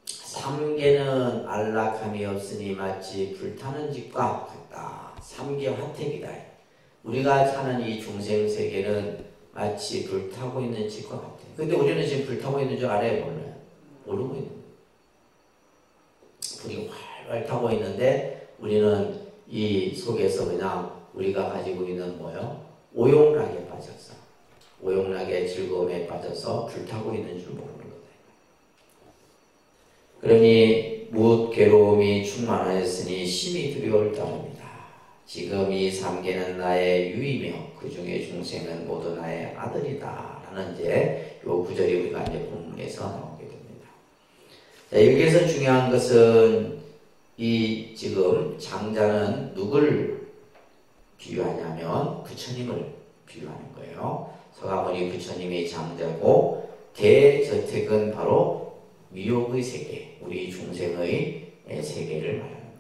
삼계는 안락함이 없으니 마치 불타는 집과 같다. 삼계 화택이다. 우리가 사는 이 중생 세계는 마치 불타고 있는 집과 같아요. 근데 우리는 지금 불타고 있는 줄 알아요? 몰라요? 모르고 있는 거예요. 불이 활활 타고 있는데 우리는 이 속에서 그냥 우리가 가지고 있는 뭐요? 오용락에 빠져서 오용락의 즐거움에 빠져서 불타고 있는 줄 모르는 거다. 그러니 무엇 괴로움이 충만하였으니 심히 두려울 따름이다. 지금 이 삼계는 나의 유이며 그 중에 중생은 모두 나의 아들이다. 라는 이제 요 구절이 우리가 이제 본문에서 나오게 됩니다. 자, 여기에서 중요한 것은 이 지금 장자는 누굴 비유하냐면 부처님을 비유하는 거예요. 서가모니 부처님이 장자고 대저택은 바로 미욕의 세계, 우리 중생의 세계를 말하는 거예요.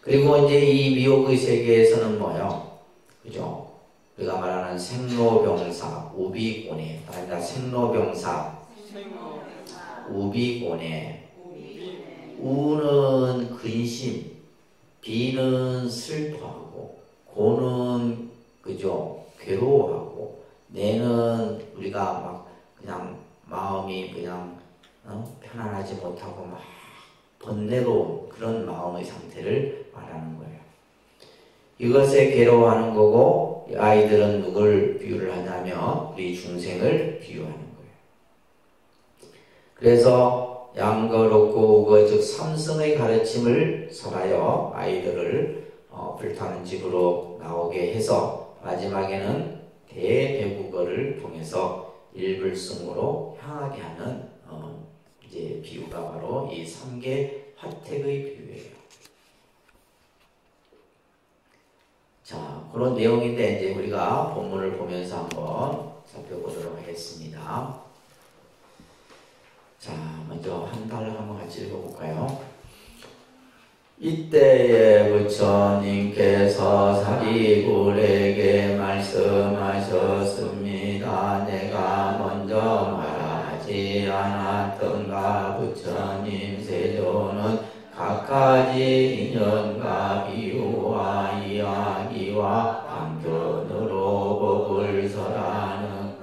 그리고 이제 이 미혹의 세계에서는 뭐요? 그죠? 우리가 말하는 생로병사, 우비고뇌, 아니다, 생로병사, 우비고뇌. 우는 근심, 비는 슬퍼하고, 고는 그죠? 괴로워하고, 내는 우리가 막 그냥 마음이 그냥 편안하지 못하고 막 번뇌로운 그런 마음의 상태를 말하는 거예요. 이것에 괴로워하는 거고 이 아이들은 누굴 비유를 하냐면 우리 중생을 비유하는 거예요. 그래서 양거롭고 우거 즉 삼성의 가르침을 설하여 아이들을 불타는 집으로 나오게 해서 마지막에는 대배국어를 통해서 일불승으로 향하게 하는 이제 비유가 바로 이 삼계 화택의 비유예요. 자, 그런 내용인데 이제 우리가 본문을 보면서 한번 살펴보도록 하겠습니다. 자, 먼저 한 달을 한번 같이 읽어볼까요? 이때에 부처님께서 사리불에게 말씀하셨습니다. 내가 먼저 말하지 않았던가. 부처님 세조는 각가지 인연과 비유와 이야기와 방편으로 법을 설하는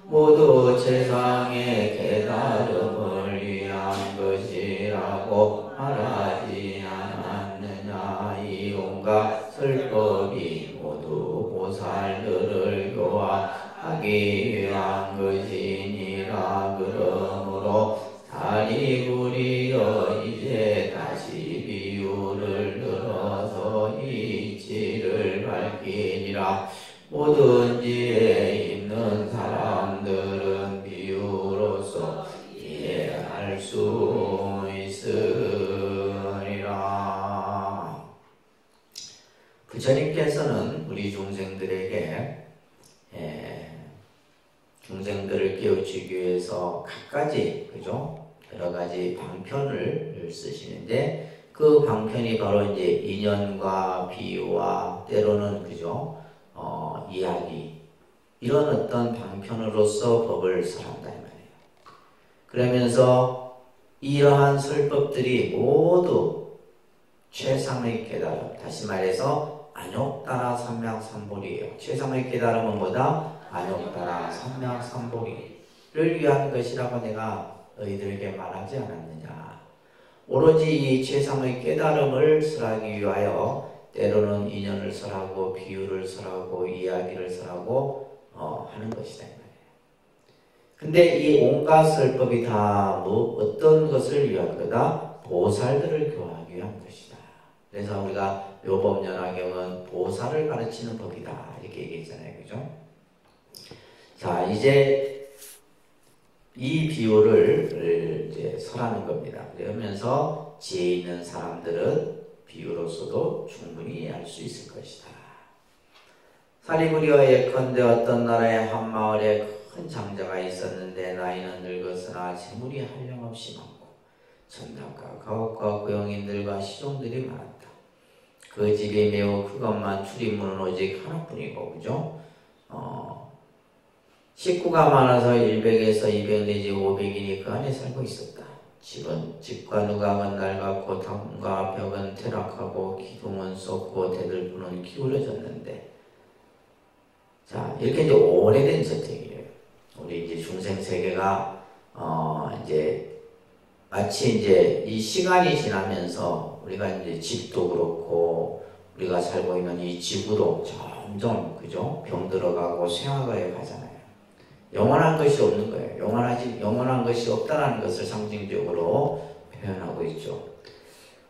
모두 세상의 깨달음을 위한 것이라고 말하지 않았느냐. 이 온갖 설법이 모두 보살들을 교화하기 위한 것이니라. 그러므로 사리불이여 이제 다시 비유를 들어서 이치를 밝히니라. 모든 지혜 있는 사람들은 비유로서 이해할 수 있으리라. 부처님께서는 우리 중생들에게 중생들을 깨우치기 위해서 각가지 여러 가지 방편을 쓰시는데 그 방편이 바로 이제 인연과 비유와 때로는 이야기 이런 어떤 방편으로서 법을 설한다 이 말이에요. 그러면서 이러한 설법들이 모두 최상의 깨달음, 다시 말해서 안욕따라 삼명삼보리예요. 최상의 깨달음은 뭐다? 안욕따라 삼명삼보리를 위한 것이라고 내가 너희들에게 말하지 않았느냐. 오로지 이 최상의 깨달음을 설하기 위하여 때로는 인연을 설하고 비유를 설하고 이야기를 설하고 하는 것이다 이 말이에요. 근데 이 온갖 설법이 다 어떤 것을 위한 거다? 보살들을 교화하기 위한 것이다. 그래서 우리가 묘법연화경은 보살을 가르치는 법이다 이렇게 얘기했잖아요. 그죠? 자, 이제 이 비유를 이제 설하는 겁니다. 그러면서 지혜 있는 사람들은 비유로서도 충분히 이해할 수 있을 것이다. 사리불이여 예컨대 어떤 나라의 한 마을에 큰 장자가 있었는데 나이는 늙었으나 재물이 한량없이 많고 전당과 가옥과 고용인들과 시종들이 많았다. 그 집이 매우 크건만 출입문은 오직 하나뿐이고 그죠? 식구가 많아서 100에서 200 내지 500인이 그 안에 살고 있었다. 집과 누각은 낡았고 담과 벽은 퇴락하고 기둥은 썩고 대들보는 기울어졌는데, 자 이렇게 이제 오래된 저택이에요. 우리 이제 중생 세계가 이제 마치 이제 이 시간이 지나면서 우리가 이제 집도 그렇고 우리가 살고 있는 이 지구도 점점 그죠 병들어가고 쇠화가에 가잖아요. 영원한 것이 없는 거예요. 영원한 것이 없다는 것을 상징적으로 표현하고 있죠.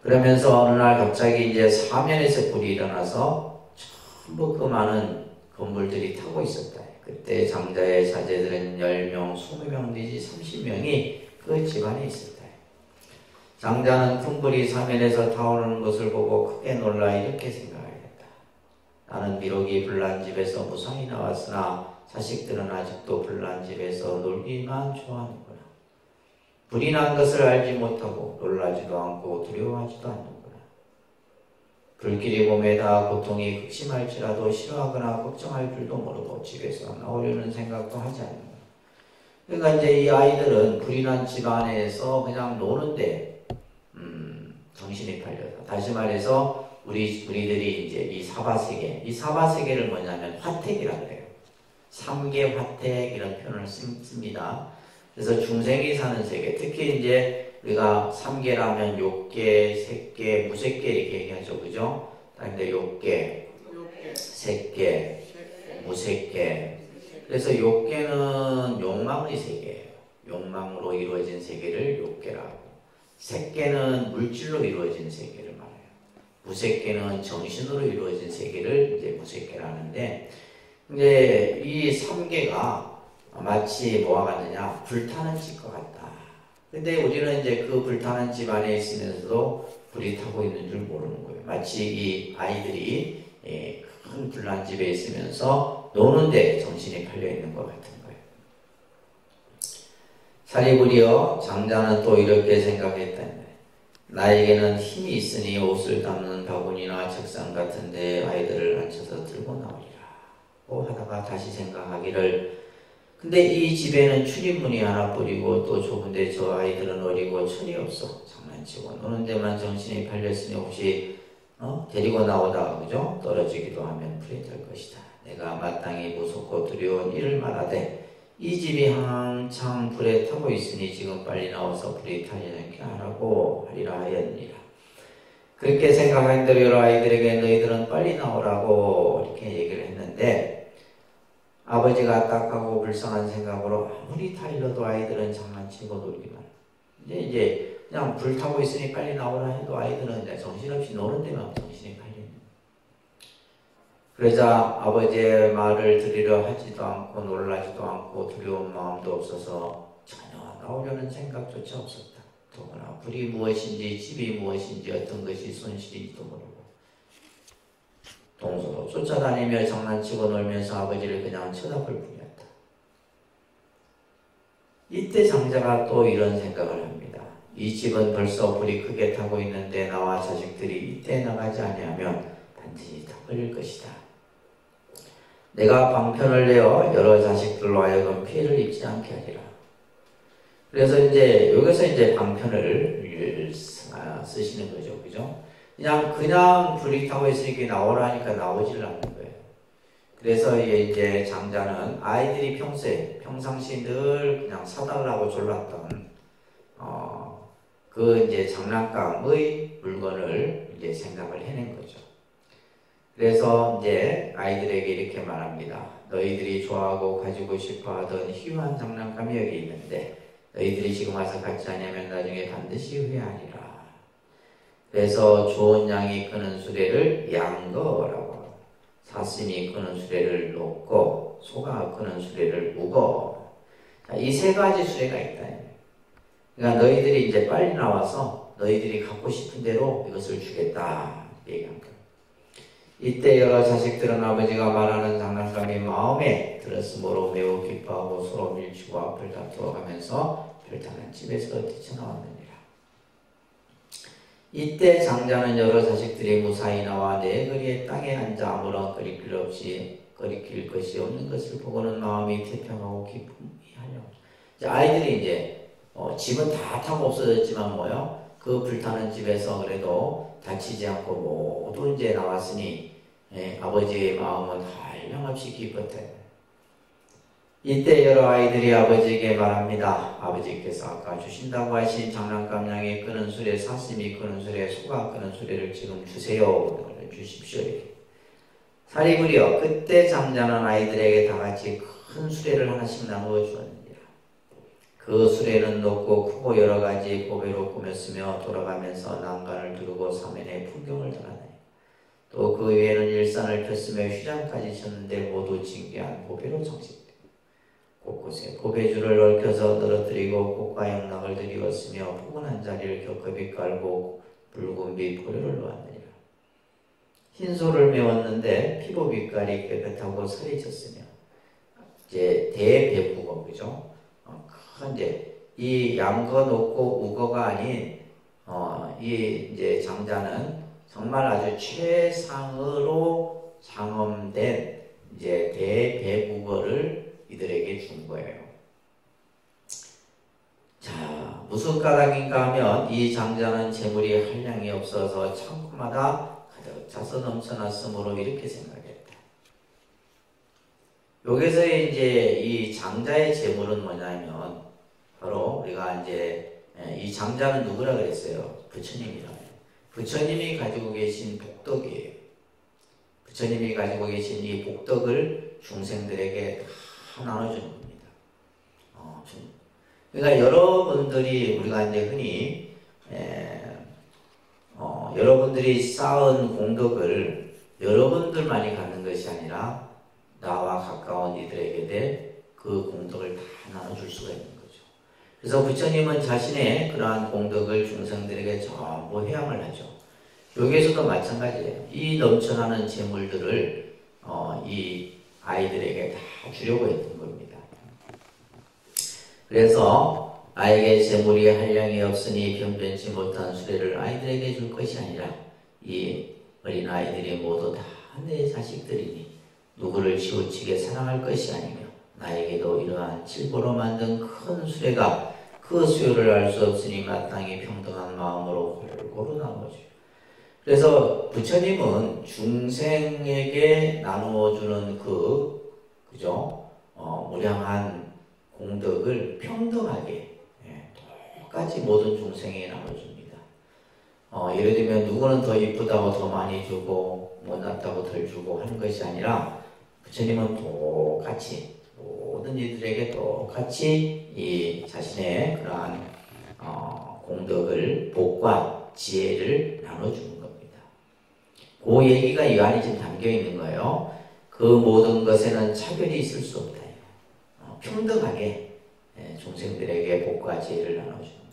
그러면서 어느 날 갑자기 이제 사면에서 불이 일어나서 전부 그 많은 건물들이 타고 있었다. 그때 장자의 자제들은 10명, 20명 내지 30명이 그 집안에 있었다. 장자는 큰 불이 사면에서 타오르는 것을 보고 크게 놀라 이렇게 생각하였다. 나는 비록 이 불난 집에서 무사히 나왔으나 자식들은 아직도 불난 집에서 놀기만 좋아하는구나. 불이 난 것을 알지 못하고 놀라지도 않고 두려워하지도 않는구나. 불길이 몸에 닿아 고통이 극심할지라도 싫어하거나 걱정할 줄도 모르고 집에서 나오려는 생각도 하지 않는구나. 그러니까 이제 이 아이들은 불이 난 집 안에서 그냥 노는데 정신이 팔려서, 다시 말해서 우리들이 이제 이 사바세계를 뭐냐면 화택이라 그래요. 삼계 화택 이런 표현을 씁니다. 그래서 중생이 사는 세계, 특히 이제 우리가 삼계라면 욕계, 색계, 무색계 이렇게 얘기하죠, 그죠? 근데 욕계, 색계, 무색계. 그래서 욕계는 욕망의 세계예요. 욕망으로 이루어진 세계를 욕계라고. 색계는 물질로 이루어진 세계를 말해요. 무색계는 정신으로 이루어진 세계를 이제 무색계라는데, 이제 이 3계가 마치 뭐와 같느냐? 불타는 집과 같다. 근데 우리는 이제 그 불타는 집 안에 있으면서도 불이 타고 있는 줄 모르는 거예요. 마치 이 아이들이 큰 불난 집에 있으면서 노는데 정신이 팔려 있는 것 같은 거예요. 사리부리여 장자는 또 이렇게 생각했다. 나에게는 힘이 있으니 옷을 담는 바구니나 책상 같은 데 아이들을 앉혀서 들고 나오리라. 하다가 다시 생각하기를, 근데 이 집에는 출입문이 하나뿐이고 또 좁은데 저 아이들은 어리고 천이 없어. 장난치고 노는 데만 정신이 팔렸으니 혹시 데리고 나오다가 그죠? 떨어지기도 하면 불이 될 것이다. 내가 마땅히 무섭고 두려운 일을 말하되 이 집이 한창 불에 타고 있으니 지금 빨리 나와서 불이 타지 않게 하라고 하리라 하였니라. 그렇게 생각한 대로 여러 아이들에게 너희들은 빨리 나오라고 이렇게 얘기를 했는데, 아버지가 딱하고 불쌍한 생각으로 아무리 타일러도 아이들은 장난치고 놀기만. 이제 그냥 불 타고 있으니 빨리 나오라 해도 아이들은 이제 정신없이 노는 데만 정신이 팔리는. 그러자 아버지의 말을 들으려 하지도 않고 놀라지도 않고 두려운 마음도 없어서 전혀 나오려는 생각조차 없었다. 더구나 불이 무엇인지 집이 무엇인지 어떤 것이 손실인지도 모르고 동서로 쫓아다니며 장난치고 놀면서 아버지를 그냥 쳐다볼 뿐이었다. 이때 장자가 또 이런 생각을 합니다. 이 집은 벌써 불이 크게 타고 있는데 나와 자식들이 이때 나가지 아니하면 반드시 타버릴 것이다. 내가 방편을 내어 여러 자식들로 하여금 피해를 입지 않게 하리라. 그래서 이제 여기서 이제 방편을 쓰시는 거죠, 그죠? 그냥 불이 타고 있으니까 나오라니까 나오질 않는 거예요. 그래서 이제 장자는 아이들이 평상시 늘 그냥 사달라고 졸랐던 그 이제 장난감의 물건을 이제 생각을 해낸 거죠. 그래서 이제 아이들에게 이렇게 말합니다. 너희들이 좋아하고 가지고 싶어하던 희귀한 장난감이 여기 있는데 너희들이 지금 와서 갖지 않으면 나중에 반드시 후회하리라. 그래서 좋은 양이 끄는 수레를 양거라고, 사슴이 끄는 수레를 놓고 소가 끄는 수레를 우거. 이 세 가지 수레가 있다. 그러니까 너희들이 이제 빨리 나와서 너희들이 갖고 싶은 대로 이것을 주겠다 얘기한 거예요. 이때 여러 자식들은 아버지가 말하는 장난감이 마음에 들었으므로 매우 기뻐하고 서로 밀치고 앞을 다투어 가면서 별다른 집에서 뛰쳐나왔느니라. 이때 장자는 여러 자식들이 무사히 나와 내 거리에 땅에 앉아 아무런 거리낄 것이 없는 것을 보고는 마음이 태평하고 기쁨이 하려. 아이들이 이제 집은 다 타고 없어졌지만 그 불타는 집에서 그래도 다치지 않고 모두 이제 나왔으니 아버지의 마음은 한량없이 기뻤대. 이때 여러 아이들이 아버지에게 말합니다. 아버지께서 아까 주신다고 하신 장난감 양이 끄는 수레, 사슴이 끄는 수레, 소가 끄는 수레를 지금 주세요. 주십시오. 사리부리여 그때 장자는 아이들에게 다 같이 큰 수레를 하나씩 나누어 주었느니라. 그 수레는 높고 크고 여러 가지 보배로 꾸몄으며 돌아가면서 난간을 두르고 사면에 풍경을 드러내요. 또 그 위에는 일산을 폈으며 휘장까지 쳤는데 모두 진귀한 보배로 장식되고 곳곳에 보배줄을 얽혀서 떨어뜨리고 꽃과 영락을 드리웠으며 포근한 자리를 겹겹이 깔고 붉은 빛 보료를 놓았느니라. 흰소를 메웠는데 피부 빛깔이 깨끗하고 살이 쳤으며 이제 대배부거 그죠? 이제 이 양거 놓고 우거가 아닌 이 이제 장자는 정말 아주 최상으로 장엄된 이제 대배부거를 이들에게 준 거예요. 자, 무슨 까닭인가 하면 이 장자는 재물이 한량이 없어서 창고마다 가득 차서 넘쳐났으므로 이렇게 생각했다. 여기서 이제 이 장자의 재물은 뭐냐면 바로 우리가 이제 이 장자는 누구라 그랬어요? 부처님이라. 부처님이 가지고 계신 복덕이에요. 부처님이 가지고 계신 이 복덕을 중생들에게 다 나눠주는 겁니다. 그러니까 여러분들이 우리가 이제 흔히 여러분들이 쌓은 공덕을 여러분들만이 갖는 것이 아니라 나와 가까운 이들에게 그 공덕을 다 나눠줄 수가 있는 거죠. 그래서 부처님은 자신의 그러한 공덕을 중생들에게 전부 회양을 하죠. 여기에서도 마찬가지예요. 이 넘쳐나는 재물들을 이 아이들에게 다 주려고 했던 겁니다. 그래서 나에게 재물이 한량이 없으니 변변치 못한 수레를 아이들에게 줄 것이 아니라 이 어린 아이들이 모두 다 내 자식들이니 누구를 치우치게 사랑할 것이 아니며 나에게도 이러한 칠보로 만든 큰 수레가 그 수요를 알 수 없으니 마땅히 평등한 마음으로 골고루 나눠주요. 그래서 부처님은 중생에게 나누어주는 그죠? 무량한 공덕을 평등하게 똑같이 모든 중생에게 나눠줍니다. 예를 들면 누구는 더 이쁘다고 더 많이 주고 못났다고 덜 주고 하는 것이 아니라 부처님은 똑같이 모든 이들에게 똑같이 이 자신의 그러한 공덕을 복과 지혜를 나눠주는 겁니다. 그 얘기가 이 안에 지금 담겨 있는 거예요. 그 모든 것에는 차별이 있을 수 없다. 평등하게 중생들에게 복과 지혜를 나눠주는 거예요.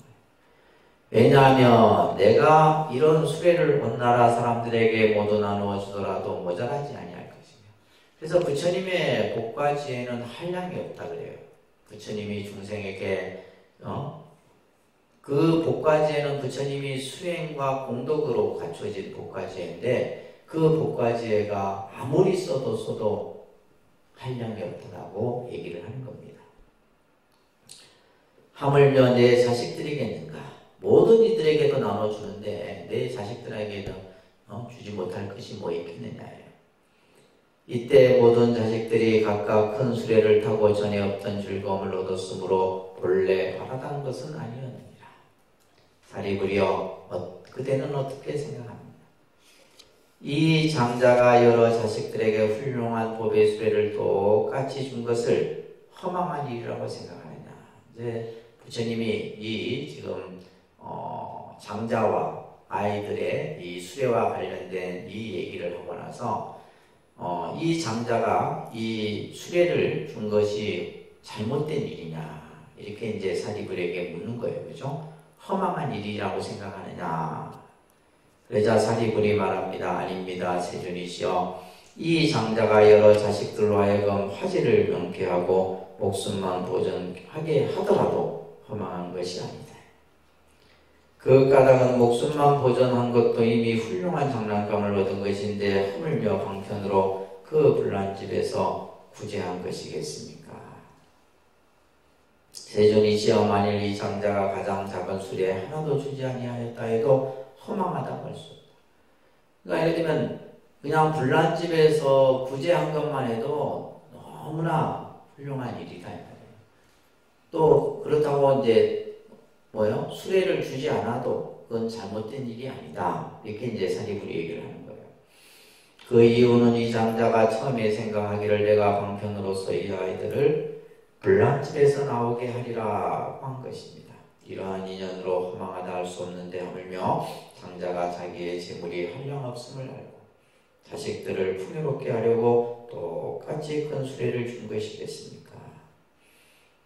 왜냐하면 내가 이런 수레를 온 나라 사람들에게 모두 나누어 주더라도 모자라지 아니할 것이며, 그래서 부처님의 복과 지혜는 한량이 없다 그래요. 부처님이 중생에게 그 복과 지혜는 부처님이 수행과 공덕으로 갖춰진 복과 지혜인데 그 복과 지혜가 아무리 써도 한량이 없다고 얘기를 하는 겁니다. 하물며 내 자식들이겠는가? 모든 이들에게도 나눠주는데 내 자식들에게도 주지 못할 것이 뭐 있겠느냐예요. 이때 모든 자식들이 각각 큰 수레를 타고 전에 없던 즐거움을 얻었으므로 본래 바라던 것은 아니었느니라. 사리부리여, 그대는 어떻게 생각합니까? 이 장자가 여러 자식들에게 훌륭한 법의 수레를 똑같이 준 것을 허망한 일이라고 생각하느냐. 이제 부처님이 이 지금 장자와 아이들의 이 수레와 관련된 이 얘기를 하고 나서 이 장자가 이 수레를 준 것이 잘못된 일이냐 이렇게 이제 사리불에게 묻는 거예요. 그죠? 허망한 일이라고 생각하느냐. 그러자 사리불이 말합니다. 아닙니다. 세존이시여, 이 장자가 여러 자식들로 하여금 화제를 명쾌하고 목숨만 보존하게 하더라도 허망한 것이 아니다. 그 까닭은 목숨만 보존한 것도 이미 훌륭한 장난감을 얻은 것인데 하물며 방편으로 그 불난집에서 구제한 것이겠습니까? 세존이시여, 만일 이 장자가 가장 작은 수레 하나도 주지 아니하였다 해도 허망하다고 할 수 없다. 그러니까 예를 들면 그냥 불난집에서 구제한 것만 해도 너무나 훌륭한 일이다. 또 그렇다고 이제 수레를 주지 않아도 그건 잘못된 일이 아니다. 이렇게 이제 사리불이 얘기를 하는 거예요. 그 이유는 이 장자가 처음에 생각하기를 내가 방편으로서 이 아이들을 불난집에서 나오게 하리라고 한 것입니다. 이러한 인연으로 허망하다 할 수 없는데 하물며 장자가 자기의 재물이 한량없음을 알고 자식들을 풍요롭게 하려고 똑같이 큰 수레를 준 것이겠습니까?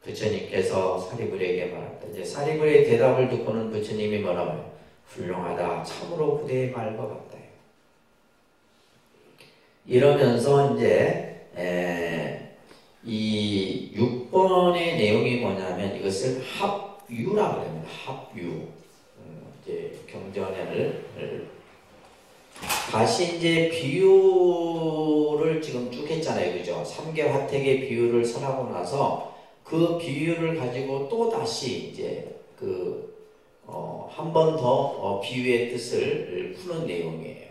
부처님께서 사리불에게 말합니다. 이제 사리불의 대답을 듣고는 부처님이 뭐라고요? 훌륭하다. 참으로 그대의 말과 같다. 이러면서 이제 이 6번의 내용이 뭐냐면 이것을 합유라고 합니다. 합유. 이제 경전을 다시 이제 비유를 지금 쭉 했잖아요. 그죠? 3개 화택의 비유를 설하고 나서 그 비유를 가지고 또 다시 이제 한 번 더 비유의 뜻을 푸는 내용이에요.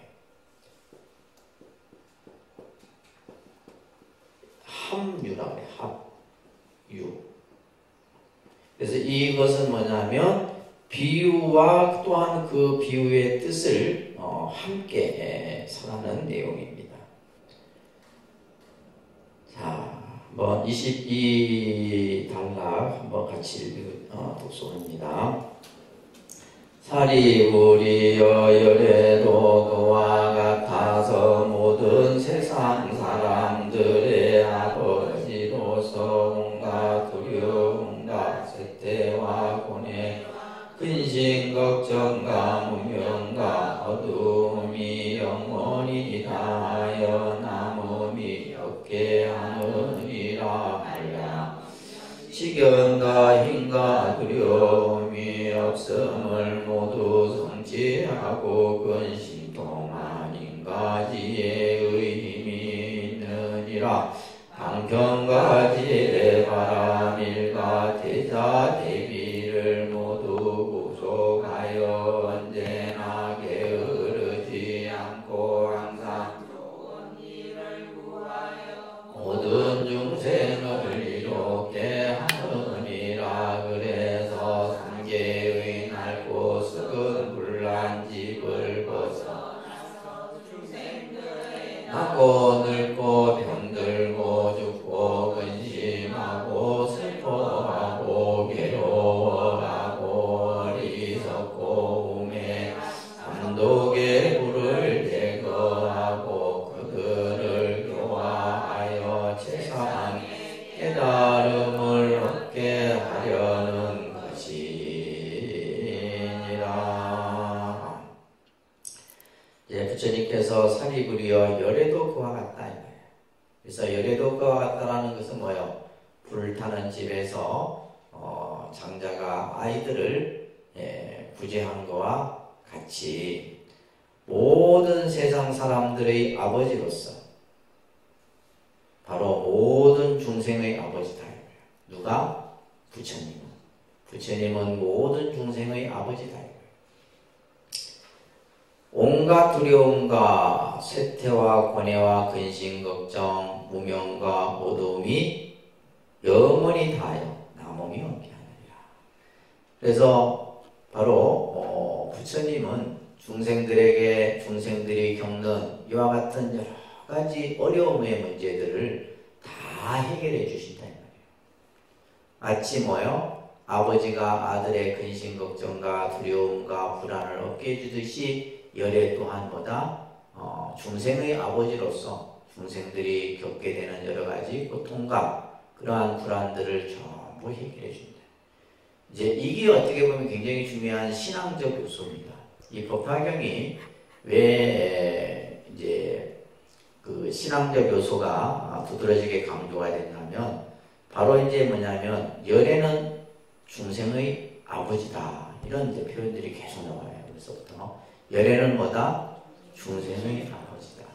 합유라고 해요. 합유. 그래서 이것은 뭐냐면 비유와 또한 그 비유의 뜻을 함께 설하는 내용입니다. 자, 뭐 22단락 한번 같이 독송합니다. 사리부리여 열애도 그와 같아서 모든 세상 사람들의 아버지로서 온갖 두려움과 세태와 고뇌 근심 걱정과 무명과 어둠이 영원히 다하여 남음이 없게 하느니라 하랴. 시견과 힘과 두려움이 없음을 모두 성취하고 근심 동안 인가지의 힘이 있느니라. 방편과 지혜 바람일과 대자 대비를 모두 구속하여 언제나 게으르지 않고 항상 좋은 일을 구하여 모든 중생을 이롭게 하느니라. 그래서 삼계의 낡고 썩은 불난집을 벗어 하고 늙고 병들고 죽고 근심하고 슬퍼하고 괴로워하고 어리석고 우매 삼독의 불을 제거하고 그들을 교화하여 최상의 깨달음을 얻게 하려는 것이니라. 이제 부처님께서 사리부리여 열애도 그와 같다 이 말이에요. 그래서 열애도 그와 같다라는 것은 뭐예요? 불타는 집에서 장자가 아이들을 구제한 것과 같이 모든 세상 사람들의 아버지로서 바로 모든 중생의 아버지다. 누가? 부처님은. 부처님은 모든 중생의 아버지다. 온갖 두려움과 쇠퇴와 고뇌와 근심 걱정 무명과 어두움이 영원히 다하여 남음이 없게 하느니라. 그래서 바로 부처님은 중생들이 겪는 이와 같은 여러 가지 어려움의 문제들을 다 해결해 주신다 이 말이에요. 마치 뭐요? 아버지가 아들의 근심 걱정과 두려움과 불안을 없게 해주듯이 열애 또한 뭐다? 중생의 아버지로서 중생들이 겪게 되는 여러 가지 고통과 그러한 불안들을 전부 해결해 준다. 이제 이게 어떻게 보면 굉장히 중요한 신앙적 요소입니다. 이 법화경이 왜 이제 그 신앙적 요소가 두드러지게 강조가 됐냐면 바로 이제 뭐냐면 열애는 중생의 아버지다 이런 이제 표현들이 계속 나와요. 그래서부터 열애는 뭐다? 중생의 아버지다.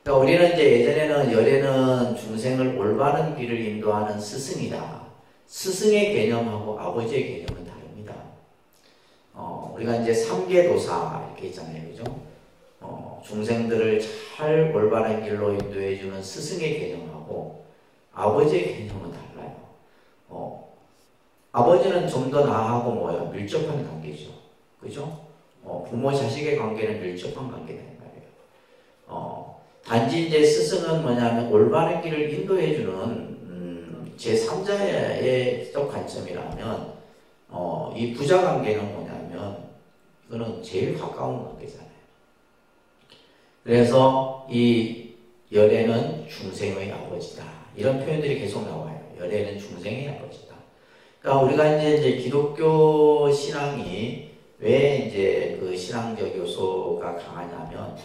그러니까 우리는 이제 예전에는 열애는 중생을 올바른 길을 인도하는 스승이다. 스승의 개념하고 아버지의 개념은 다릅니다. 우리가 이제 삼계도사 이렇게 있잖아요. 그죠? 중생들을 잘 올바른 길로 인도해주는 스승의 개념하고 아버지의 개념은 달라요. 아버지는 좀 더 나하고 뭐예요? 밀접한 관계죠. 그죠? 부모 자식의 관계는 밀접한 관계다 이 말이에요. 단지 이제 스승은 뭐냐면 올바른 길을 인도해주는 제3자의 적 관점이라면 이 부자 관계는 뭐냐면 이거는 제일 가까운 관계잖아요. 그래서 이 열애는 중생의 아버지다 이런 표현들이 계속 나와요. 열애는 중생의 아버지다. 그러니까 우리가 이제 기독교 신앙이 왜 이제 그 신앙적 요소가 강하냐면,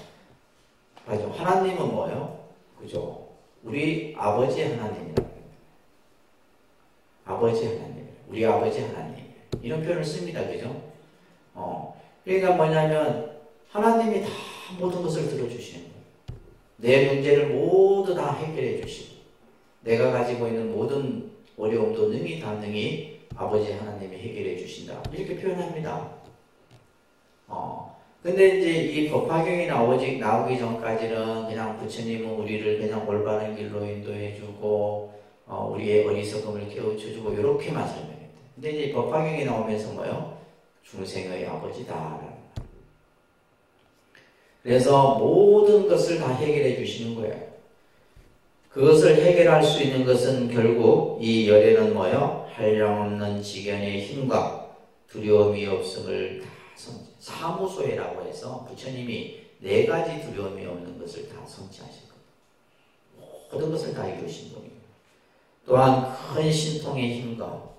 맞아. 하나님은 뭐예요? 그죠? 우리 아버지 하나님이라고 합니다. 아버지 하나님. 우리 아버지 하나님. 이런 표현을 씁니다. 그죠? 그러니까 뭐냐면, 하나님이 다 모든 것을 들어주시는 거예요. 내 문제를 모두 다 해결해 주시고, 내가 가지고 있는 모든 어려움도 능히 아버지 하나님이 해결해 주신다. 이렇게 표현합니다. 근데 이제 이 법화경이 나오기 전까지는 그냥 부처님은 우리를 그냥 올바른 길로 인도해주고, 우리의 어리석음을 깨우쳐주고, 이렇게만 설명했대. 근데 이제 법화경이 나오면서 뭐요? 중생의 아버지다. 그래서 모든 것을 다 해결해 주시는 거예요. 그것을 해결할 수 있는 것은 결국 이 열에는 뭐요? 한량없는 지견의 힘과 두려움이 없음을 다 사무소회라고 해서 부처님이 4가지 두려움이 없는 것을 다 성취하신 겁니다. 모든 것을 다 이루신 분입니다. 또한 큰 신통의 힘과,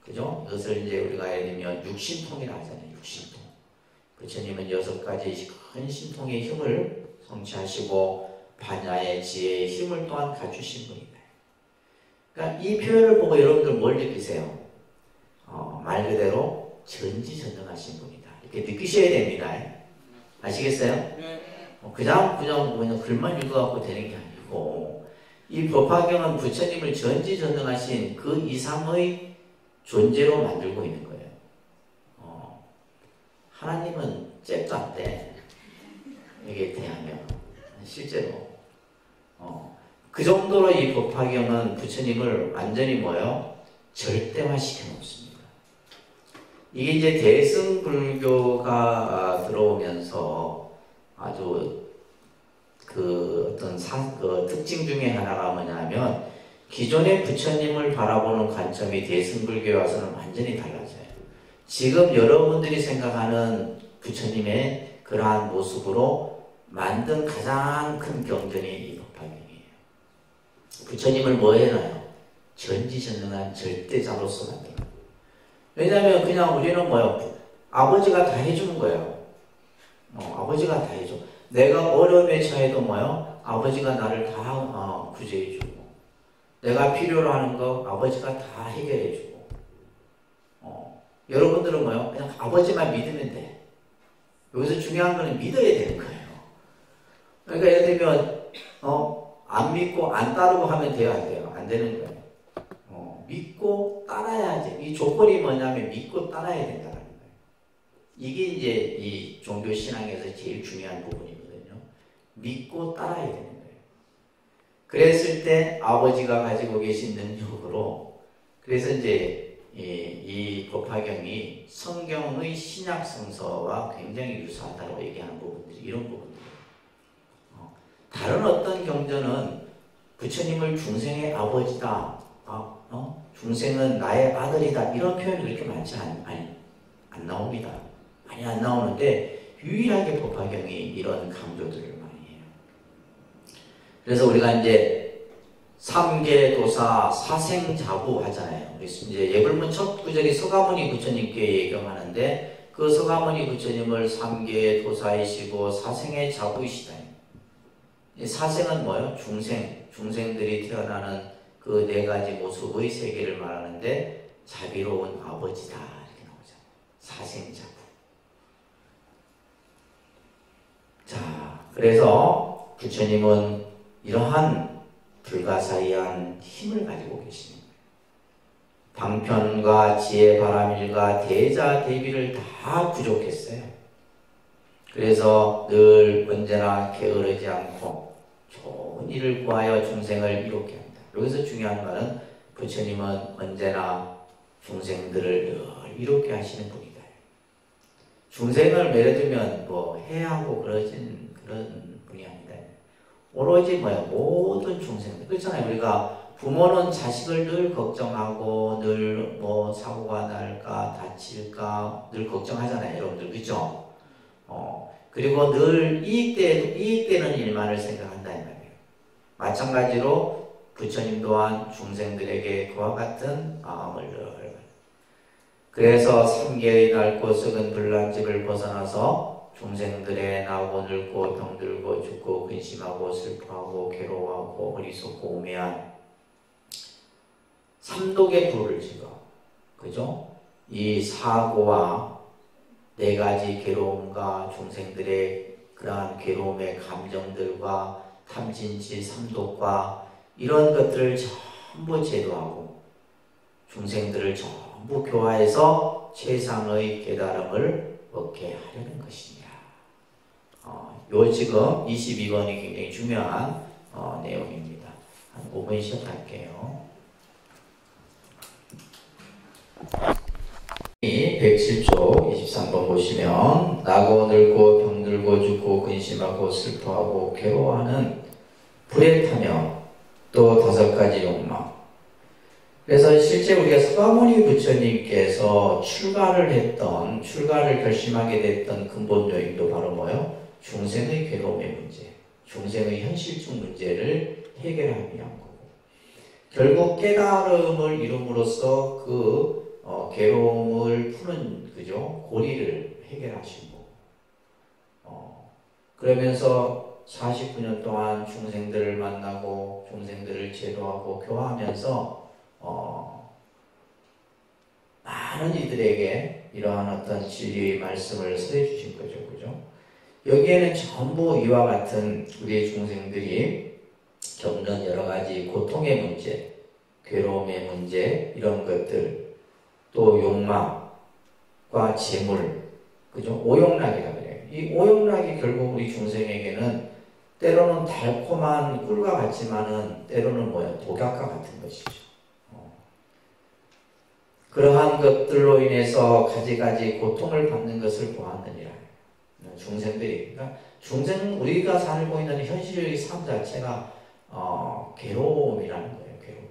그죠? 이것을 이제 우리가 예를 들면 육신통이라 하잖아요. 육신통. 부처님은 6가지 큰 신통의 힘을 성취하시고 반야의 지혜의 힘을 또한 갖추신 분입니다. 그러니까 이 표현을 보고 여러분들 뭘 느끼세요? 말 그대로 전지전능하신 분이다. 이렇게 느끼셔야 됩니다. 아시겠어요? 그냥 글만 읽어갖고 되는 게 아니고, 이 법화경은 부처님을 전지전능하신 그 이상의 존재로 만들고 있는 거예요. 하나님은 잽도 안 돼. 이게 대하면 실제로 그 정도로 이 법화경은 부처님을 완전히 뭐예요? 절대화시켜 놓습니다. 이게 이제 대승불교가 들어오면서 아주 그 어떤 특징 중에 하나가 뭐냐면, 기존의 부처님을 바라보는 관점이 대승불교에 와서는 완전히 달라져요. 지금 여러분들이 생각하는 부처님의 그러한 모습으로 만든 가장 큰 경전이 이 법화경이에요. 부처님을 뭐 해놔요? 전지전능한 절대자로서 만들어요. 왜냐하면 그냥 우리는 뭐요? 아버지가 다 해주는 거예요. 아버지가 다 해줘. 내가 어려움에 처해도 뭐요? 아버지가 나를 다 구제해주고, 내가 필요로 하는 거 아버지가 다 해결해주고. 여러분들은 뭐요? 그냥 아버지만 믿으면 돼. 여기서 중요한 거는 믿어야 되는 거예요. 그러니까 예를 들면 안 믿고 안 따르고 하면 돼요, 안 돼요? 안 되는 거예요. 믿고 따라야지. 이 조건이 뭐냐면 믿고 따라야 된다는 거예요. 이게 이제 이 종교 신앙에서 제일 중요한 부분이거든요. 믿고 따라야 되는 거예요. 그랬을 때 아버지가 가지고 계신 능력으로, 그래서 이제 이 법화경이 성경의 신약 성서와 굉장히 유사하다고 얘기하는 부분들이 이런 부분들이에요. 다른 어떤 경전은 부처님을 중생의 아버지다, 중생은 나의 아들이다, 이런 표현이 그렇게 많지 안 나옵니다. 많이 안 나오는데 유일하게 법화경이 이런 강조들을 많이 해요. 그래서 우리가 이제 삼계도사 사생자부 하잖아요. 이제 예불문 첫 구절이 서가모니 부처님께 예경하는데, 그 서가모니 부처님을 삼계도사이시고 사생의 자부이시다. 사생은 뭐예요? 중생들이 태어나는 그 4가지 모습의 세계를 말하는데, 자비로운 아버지다 이렇게 나오잖아요. 사생자부. 자, 그래서 부처님은 이러한 불가사의한 힘을 가지고 계시는 거예요. 방편과 지혜, 바람일과 대자, 대비를 다 부족했어요. 그래서 늘 언제나 게으르지 않고 좋은 일을 구하여 중생을 이롭게 합니다. 여기서 중요한 말은 부처님은 언제나 중생들을 늘 이롭게 하시는 분이다. 중생을 예를 들면 뭐 해하고 그러진 그런 분이 아니다. 오로지 모든 중생들. 그렇잖아요. 우리가 부모는 자식을 늘 걱정하고 늘 뭐 사고가 날까 다칠까 늘 걱정하잖아요. 여러분들 그죠? 그리고 늘 이익되는 일만을 생각한다 이 말이에요. 마찬가지로 부처님 또한 중생들에게 그와 같은 마음을 늘. 그래서 삼계의 낡고 썩은 불난집을 벗어나서 중생들의 나고 늙고 병들고 죽고 근심하고 슬퍼하고 괴로워하고 어리석고 우매한 삼독의 불을 지어, 그죠? 이 사고와 4가지 괴로움과 중생들의 그러한 괴로움의 감정들과 탐진치 삼독과 이런 것들을 전부 제도하고 중생들을 전부 교화해서 최상의 깨달음을 얻게 하려는 것이냐. 요 지금 22번이 굉장히 중요한 내용입니다. 한 5분 쉬었할게요. 107쪽 23번 보시면, 나고 늙고 병들고 죽고 근심하고 슬퍼하고 괴로워하는 불에 타며 또 5가지 욕망. 그래서 실제 우리가 서가모니 부처님께서 출가를 결심하게 됐던 근본 요인도 바로 뭐요? 중생의 괴로움의 문제, 중생의 현실적 문제를 해결하기 위한 거고, 결국 깨달음을 이룸으로써 그 괴로움을 푸는 고리를 해결하신 거고, 그러면서 49년 동안 중생들을 만나고 중생들을 제도하고 교화하면서 많은 이들에게 이러한 어떤 진리의 말씀을 설해 주신 거죠. 그죠? 여기에는 전부 이와 같은 우리의 중생들이 겪는 여러 가지 고통의 문제, 괴로움의 문제, 이런 것들, 또 욕망과 재물, 그죠? 오욕락이라고 그래요. 이 오욕락이 결국 우리 중생에게는 때로는 달콤한 꿀과 같지만은 때로는 독약과 같은 것이죠. 그러한 것들로 인해서 가지가지 고통을 받는 것을 보았느니라. 중생들이. 그러니까 우리가 살고 있는 현실의 삶 자체가 괴로움이라는 거예요. 괴로움.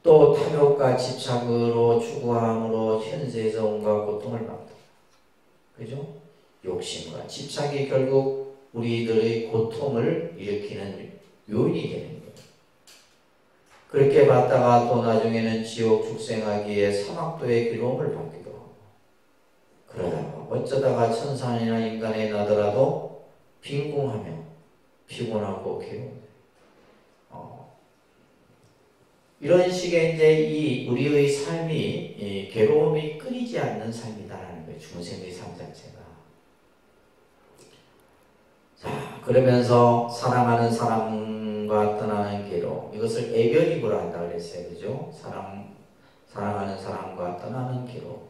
또 탐욕과 집착으로 추구함으로 현세에서 온갖 고통을 받다. 그죠? 욕심과 집착이 결국 우리들의 고통을 일으키는 요인이 되는 거예요. 그렇게 받다가 또 나중에는 지옥 축생하기에 사막도의 괴로움을 받기도 하고, 그러다가 어쩌다가 천사나 인간에 나더라도 빈궁하며 피곤하고 괴로워. 이런 식의 이제 우리의 삶이 괴로움이 끊이지 않는 삶이다라는 거예요. 중생의 삶 자체가. 자, 그러면서 사랑하는 사람과 떠나는 괴로움, 이것을 애별이고라 한다 그랬어요. 그죠? 사랑하는 사람과 떠나는 괴로움.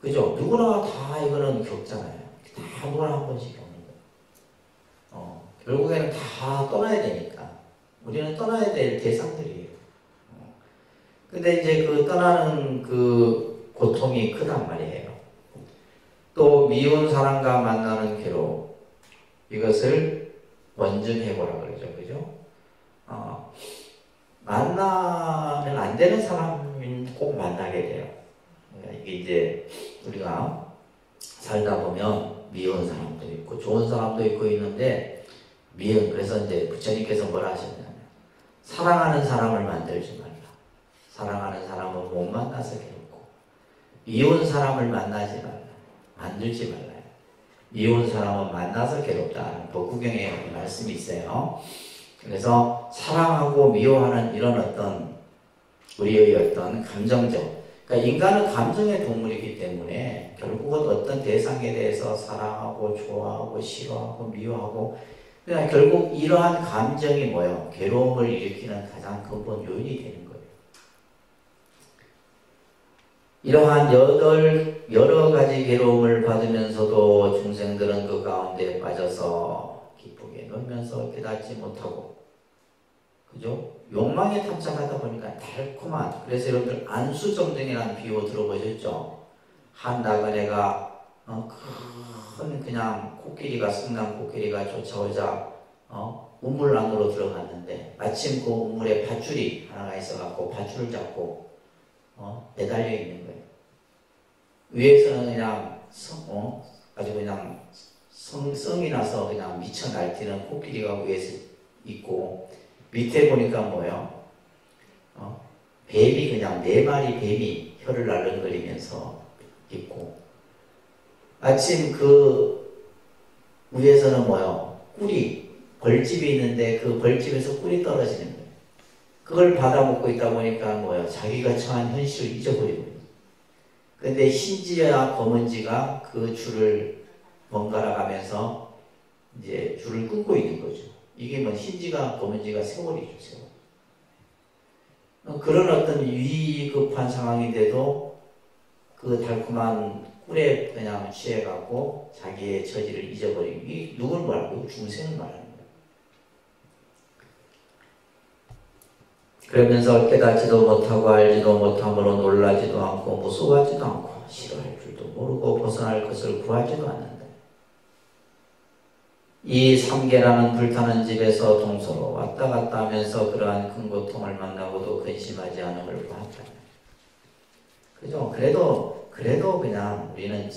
그죠? 누구나 다 이거는 겪잖아요. 다 누구나 한 번씩 겪는 거예요. 결국에는 다 떠나야 되니까. 우리는 떠나야 될 대상들이에요. 근데 이제 그 떠나는 그 고통이 크단 말이에요. 또 미운 사람과 만나는 괴로움, 이것을 원증해보라 그러죠. 그죠? 만나면 안 되는 사람은 꼭 만나게 돼요. 이게 이제 우리가 살다 보면 미운 사람도 있고 좋은 사람도 있고 있는데, 그래서 이제 부처님께서 뭐라 하셨냐면, 사랑하는 사람을 만들지 말라. 사랑하는 사람은 못 만나서 괴롭고, 미운 사람을 만나지 말라. 만들지 말라. 미운 사람은 만나서 괴롭다. 법구경에 말씀이 있어요. 그래서 사랑하고 미워하는 이런 어떤 우리의 어떤 감정적, 그러니까 인간은 감정의 동물이기 때문에 결국은 어떤 대상에 대해서 사랑하고 좋아하고 싫어하고 미워하고, 그러니까 결국 이러한 감정이 뭐예요? 괴로움을 일으키는 가장 근본 요인이 되는 거예요. 이러한 여러 가지 괴로움을 받으면서도 중생들은 그 가운데 빠져서 기쁘게 놀면서 깨닫지 못하고, 그죠? 욕망에 탐착하다 보니까 달콤한, 그래서 여러분들 안수정등이라는 비유 들어보셨죠? 한 나그네가 큰 그냥 성난 코끼리가 쫓아오자 우물 안으로 들어갔는데, 마침 그 우물에 밧줄이 하나가 있어갖고 밧줄을 잡고 매달려 있는 거예요. 위에서는 그냥 아주 그냥 성이 나서 그냥 미쳐 날뛰는 코끼리가 위에서 있고, 밑에 보니까 뭐예요? 뱀이 그냥 4마리 뱀이 혀를 날름거리면서 있고, 마침 그 위에서는 뭐예요? 벌집이 있는데 그 벌집에서 꿀이 떨어지는 거예요. 그걸 받아먹고 있다 보니까 뭐예요? 자기가 처한 현실을 잊어버리고 있어요. 근데 흰지와 검은지가 그 줄을 번갈아 가면서 이제 줄을 끊고 있는 거죠. 이게 뭐 흰지가 검은지가 세월이죠, 세월. 그런 어떤 위급한 상황인데도 그 달콤한 꿀에 그냥 취해갖고 자기의 처지를 잊어버리고, 이 누굴 말하고? 중생을 말하는 거예요. 그러면서 깨닫지도 못하고 알지도 못함으로 놀라지도 않고 무서워하지도 않고 싫어할 줄도 모르고 벗어날 것을 구하지도 않는다. 이 삼계라는 불타는 집에서 동서로 왔다 갔다 하면서 그러한 큰 고통을 만나고도 근심하지 않음을 보았다. 그죠? 그래도 그냥 우리는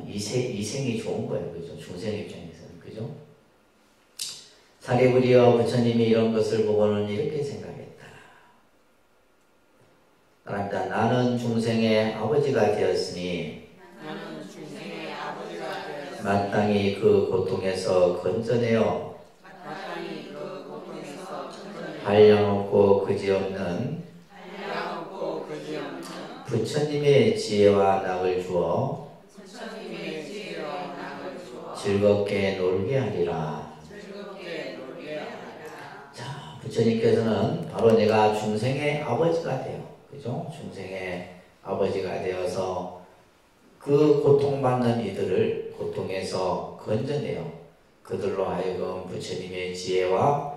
이생이 좋은 거예요. 그죠? 중생 입장에서는. 그죠? 사리부리여 부처님이 이런 것을 보고는 이렇게 생각했다. 그러니까 나는 중생의 아버지가 되었으니 마땅히 그 고통에서 건져내어 한량없고 그지없는 부처님의 지혜와 낙을 주어 즐겁게 놀게 하리라. 자, 부처님께서는 바로 내가 중생의 아버지가 돼요. 그죠? 중생의 아버지가 되어서 그 고통받는 이들을 고통에서 건져내요. 그들로 하여금 부처님의 지혜와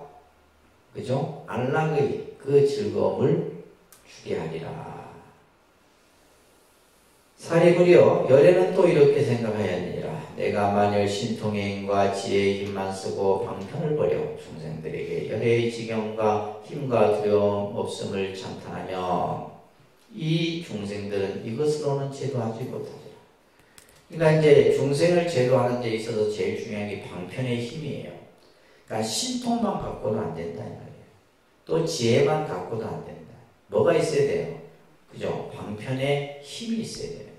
그죠? 안락의 그 즐거움을 주게 하리라. 사리부리여 열애는 또 이렇게 생각하였느니라. 내가 만일 신통의 힘과 지혜의 힘만 쓰고 방편을 버려 중생들에게 열애의 지경과 힘과 두려움 없음을 찬탄하며 이 중생들은 이것으로는 제도하지 못하리라. 그러니까 이제 중생을 제도하는 데 있어서 제일 중요한 게 방편의 힘이에요. 그러니까 신통만 갖고는 안 된다 이 말이에요. 또 지혜만 갖고도 안 된다. 뭐가 있어야 돼요? 그죠? 방편의 힘이 있어야 돼요.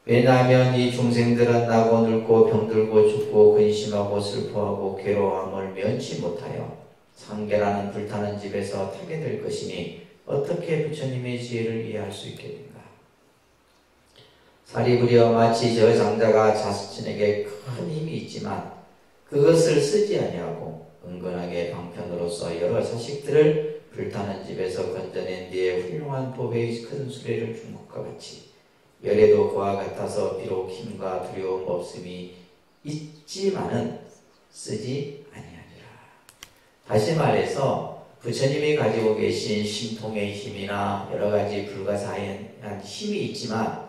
왜냐하면 이 중생들은 나고 늙고 병들고 죽고 근심하고 슬퍼하고 괴로움을 면치 못하여 삼계라는 불타는 집에서 타게 될 것이니 어떻게 부처님의 지혜를 이해할 수 있겠는가? 사리부리여 마치 저 장자가 자신에게 큰 힘이 있지만 그것을 쓰지 아니하고 은근하게 방편으로서 여러 자식들을 불타는 집에서 건져낸 뒤에 훌륭한 법의 큰 수레를 준 것과 같이 열애도 그와 같아서 비록 힘과 두려움 없음이 있지만은 쓰지 아니하리라. 다시 말해서 부처님이 가지고 계신 신통의 힘이나 여러 가지 불가사의한 힘이 있지만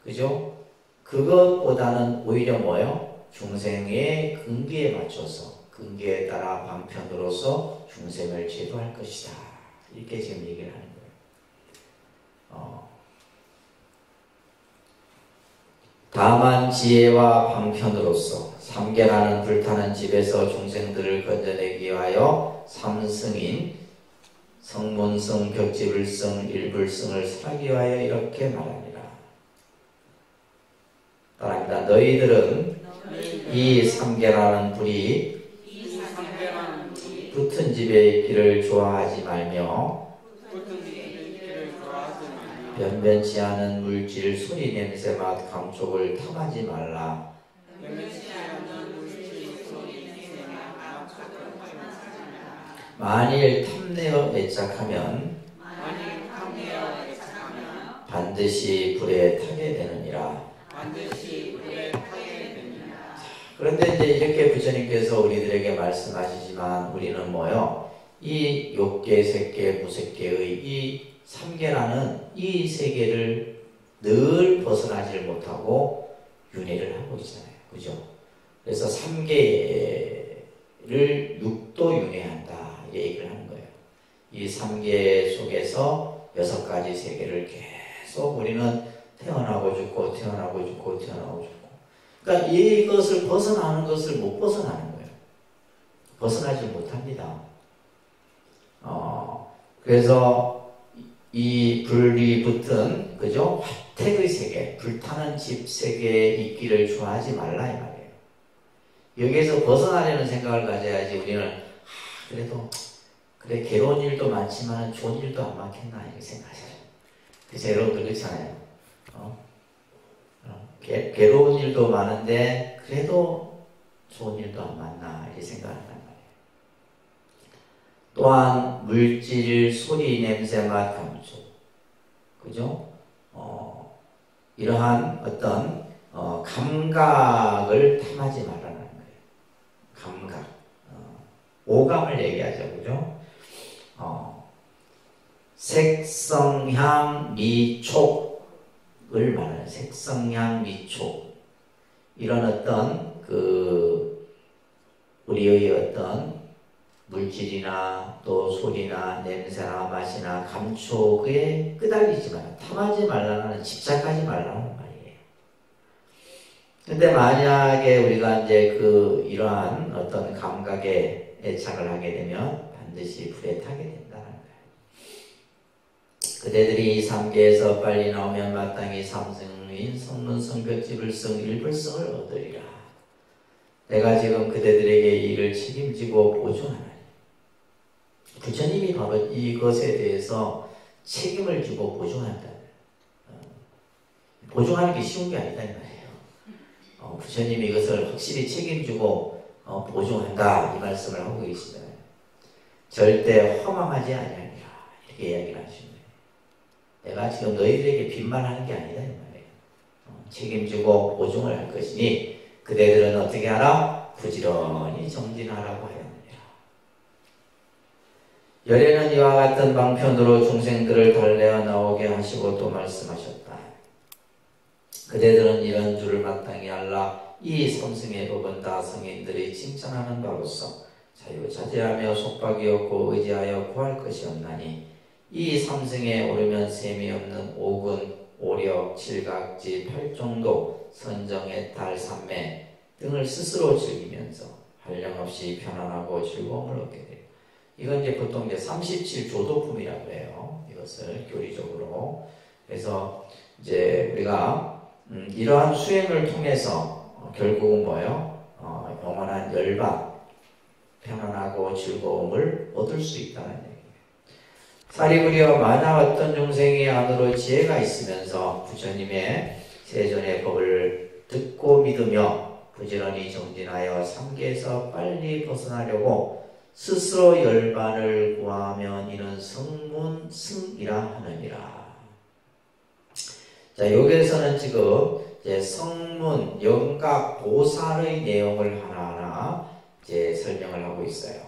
그죠? 그것보다는 오히려 뭐요? 중생의 근기에 맞춰서 근기에 따라 방편으로서 중생을 제도할 것이다. 이렇게 지금 얘기를 하는 거예요. 다만 지혜와 방편으로서 삼계라는 불타는 집에서 중생들을 건져내기 위하여 삼승인 성문승, 벽지불승, 일불승을 설하기 위하여 이렇게 말합니다. 따라합니다. 너희들은 이 삼계라는 불이 붙은 집에 있기를 좋아하지 말며 변변치 않은 물질, 소리, 냄새, 맛, 감촉을 탐하지 말라. 만일 탐내어 애착하면 반드시 불에 타게 되느니라. 그런데 이제 이렇게 부처님께서 우리들에게 말씀하시지만 우리는 뭐요? 이 욕계, 색계, 무색계의 이 삼계라는 이 세계를 늘 벗어나질 못하고 윤회를 하고 있잖아요. 그죠? 그래서 삼계를 육도 윤회한다. 이 얘기를 하는 거예요. 이 삼계 속에서 6가지 세계를 계속 우리는 태어나고 죽고 태어나고 죽고 태어나고 죽고 그러니까 이것을 벗어나는 것을 못 벗어나는 거예요. 벗어나지 못합니다. 그래서 이 불이 붙은 그죠? 화택의 세계, 불타는 집 세계에 있기를 좋아하지 말라 이 말이에요. 여기에서 벗어나려는 생각을 가져야지 우리는 그래도 그래 괴로운 일도 많지만 좋은 일도 안 많겠나 이렇게 생각하셔요. 그래서 여러분들 그렇잖아요. 괴로운 일도 많은데 그래도 좋은 일도 안 많나 이렇게 생각한단 말이에요. 또한 물질, 소리, 냄새, 맛, 감촉 그죠? 이러한 어떤 감각을 탐하지 말라는 거예요. 감각 오감을 얘기하죠. 그죠? 색성향 미촉을 말하는 색성향 미촉 이런 어떤 우리의 어떤 물질이나 또 소리나 냄새나 맛이나 감촉에 끄달리지 말라, 탐하지 말라는, 집착하지 말라는 말이에요. 근데 만약에 우리가 이제 이러한 어떤 감각에 애착을 하게 되면 반드시 불에 타게 된다는 거예요. 그대들이 이 삼계에서 빨리 나오면 마땅히 삼승인 성문성 벽지불성 일불성을 얻으리라. 내가 지금 그대들에게 이 일을 책임지고 보존하나니. 부처님이 바로 이것에 대해서 책임을 지고 보존한다. 보존하는 게 쉬운 게 아니다 이 말이에요. 부처님이 이것을 확실히 책임지고 보존한다 이 말씀을 하고 계시잖아요. 절대 허망하지 아니하리라 이렇게 이야기를 하십니다. 내가 지금 너희들에게 빈말하는 게 아니다 이 말이에요. 책임지고 보존을 할 것이니 그대들은 어떻게 하라? 부지런히 정진하라고 하였느니라. 열애는 이와 같은 방편으로 중생들을 달래어 나오게 하시고 또 말씀하셨다. 그대들은 이런 줄을 마땅히 알라. 이 삼승의 법은 다 성인들이 칭찬하는 바로서 자유자재하며 속박이 없고 의지하여 구할 것이 없나니 이 삼승에 오르면 셈이 없는 오군, 오력, 칠각지, 팔종도, 선정의 달, 삼매 등을 스스로 즐기면서 한량없이 편안하고 즐거움을 얻게 돼요. 이건 이제 보통 이제 37조도품이라고 해요. 이것을 교리적으로. 그래서 이제 우리가 이러한 수행을 통해서 결국은 뭐예요? 영원한 열반, 편안하고 즐거움을 얻을 수 있다는 얘기예요. 사리부리여 만약 어떤 중생이 안으로 지혜가 있으면서 부처님의 세존의 법을 듣고 믿으며 부지런히 정진하여 삼계에서 빨리 벗어나려고 스스로 열반을 구하면 이는 성문승이라 하느니라. 자, 여기에서는 지금 이제 성문, 영각, 보살의 내용을 하나하나 이제 설명을 하고 있어요.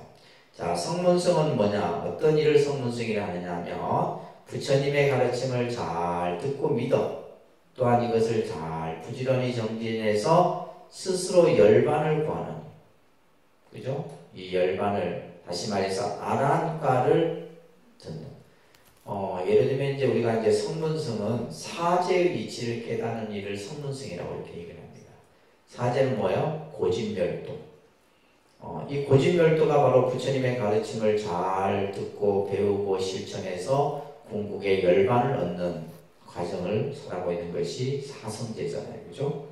자, 성문승은 뭐냐? 어떤 일을 성문승이라 하느냐 하면 부처님의 가르침을 잘 듣고 믿어. 또한 이것을 잘 부지런히 정진해서 스스로 열반을 구하는. 그죠? 이 열반을, 다시 말해서 아란가를 듣는. 예를 들면 이제 우리가 이제 성문승은 사제의 이치를 깨닫는 일을 성문승이라고 이렇게 얘기를 합니다. 사제는 뭐예요? 고진멸도. 이 고진멸도가 바로 부처님의 가르침을 잘 듣고 배우고 실천해서 궁극의 열반을 얻는 과정을 설하고 있는 것이 사성제잖아요. 그죠?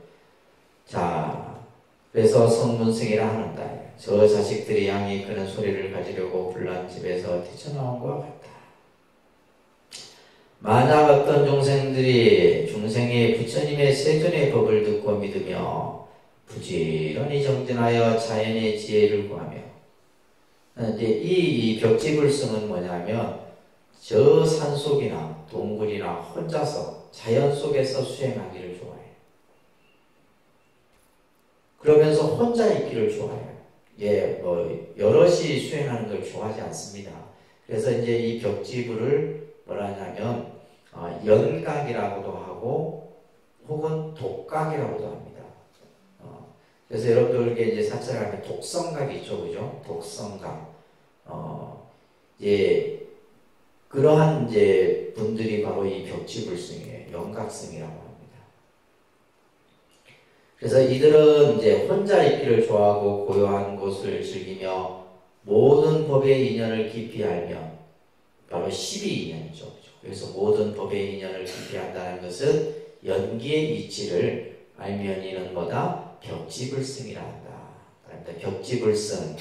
자, 그래서 성문승이라 하는다. 저 자식들이 양이 끄는 소리를 가지려고 불난 집에서 뛰쳐나온 것과 같다. 만약 어떤 중생이 부처님의 세존의 법을 듣고 믿으며 부지런히 정진하여 자연의 지혜를 구하며, 이제 이 벽지불승은 뭐냐면 저 산속이나 동굴이나 혼자서 자연 속에서 수행하기를 좋아해요. 그러면서 혼자 있기를 좋아해요. 여럿이 수행하는 걸 좋아하지 않습니다. 그래서 이제 이 벽지불을 뭐라 하냐면 연각이라고도 하고 혹은 독각이라고도 합니다. 그래서 여러분들께 이제 사찰하면 독성각이 있죠, 그죠? 독성각. 그러한 이제 분들이 바로 이 벽지불승이에요. 연각승이라고 합니다. 그래서 이들은 이제 혼자 있기를 좋아하고 고요한 곳을 즐기며 모든 법의 인연을 깊이 알며, 바로 12인연이죠. 그래서 모든 법의 인연을 깊이 한다는 것은 연기의 이치를 알면 이는 뭐다? 벽지불승이라 한다. 벽지불승.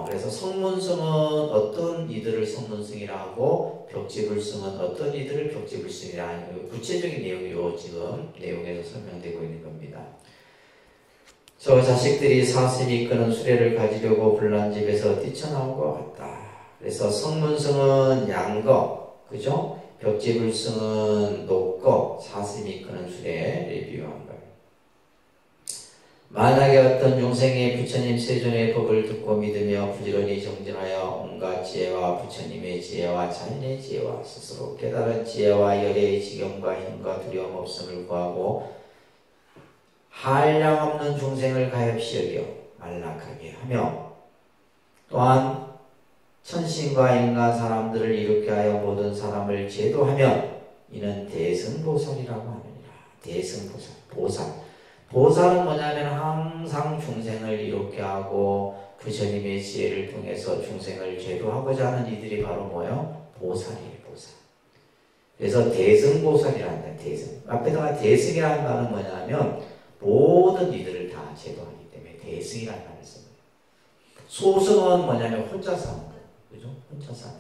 그래서 성문승은 어떤 이들을 성문승이라 하고 벽지불승은 어떤 이들을 벽지불승이라 하는 구체적인 내용이 지금 내용에서 설명되고 있는 겁니다. 저 자식들이 사슴이 이끄는 수레를 가지려고 불난 집에서 뛰쳐나온 것 같다. 그래서 성문승은 양거, 그죠? 벽지불승은 녹거, 사슴이 이끄는 수레를 비유한 거예요. 만약에 어떤 중생이 부처님 세존의 법을 듣고 믿으며 부지런히 정진하여 온갖 지혜와 부처님의 지혜와 자연의 지혜와 스스로 깨달은 지혜와 열애의 지경과 힘과 두려움 없음을 구하고 한량없는 중생을 가엾이 여겨 안락하게 하며 또한 천신과 인간 사람들을 이롭게 하여 모든 사람을 제도하면 이는 대승보살이라고 하느니라. 대승보살, 보살은 뭐냐면 항상 중생을 이롭게 하고 부처님의 지혜를 통해서 중생을 제도하고자 하는 이들이 바로 뭐예요? 보살이에요. 보살. 그래서 대승보살이란다. 대승. 앞에다가 대승이라는 말은 뭐냐면 모든 이들을 다 제도하기 때문에 대승이라는 말을 씁니다. 소승은 뭐냐면 혼자 사는 거. 그죠? 혼자 사는.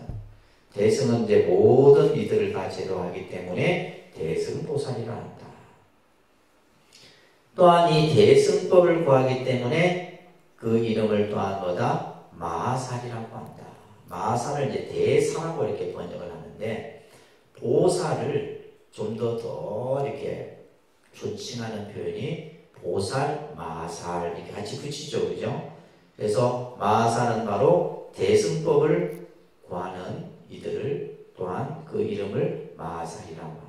대승은 이제 모든 이들을 다 제도하기 때문에 대승보살이라 한다. 또한 이 대승법을 구하기 때문에 그 이름을 또한 뭐다? 마살이라고 한다. 마살을 이제 대사라고 이렇게 번역을 하는데 보살을 좀 더 이렇게 조칭하는 표현이 보살, 마살 이렇게 같이 붙이죠. 그죠? 그래서 마살은 바로 대승법을 구하는 이들을 또한 그 이름을 마살이라고 합니다.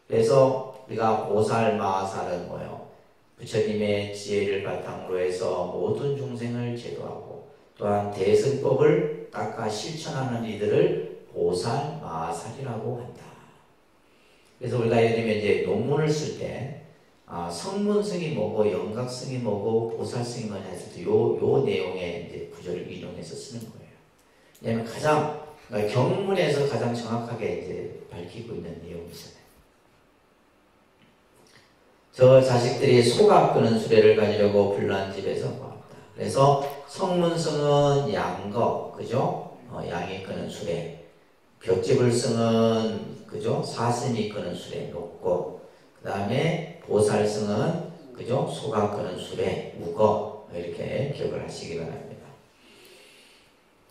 그래서 우리가 보살, 마살은 뭐예요? 부처님의 지혜를 바탕으로 해서 모든 중생을 제도하고 또한 대승법을 닦아 실천하는 이들을 보살, 마살이라고 한다. 그래서 우리가 예를 들면 이제 논문을 쓸 때 성문성이 뭐고 영각성이 뭐고 보살성이 뭐냐 했을 때 요 내용의 이제 구조를 인용해서 쓰는 거예요. 왜냐하면 그러니까 경문에서 가장 정확하게 이제 밝히고 있는 내용이잖아요. 저 자식들이 소가 끄는 수레를 가지려고 불난집에서 모았다. 그래서 성문성은 양거, 그죠? 양이 끄는 수레. 벽지불성은 그죠? 사슴이 끄는 수레 놓고, 그 다음에 보살성은 그죠? 소가 끄는 수레 우거 이렇게 기억을 하시기 바랍니다.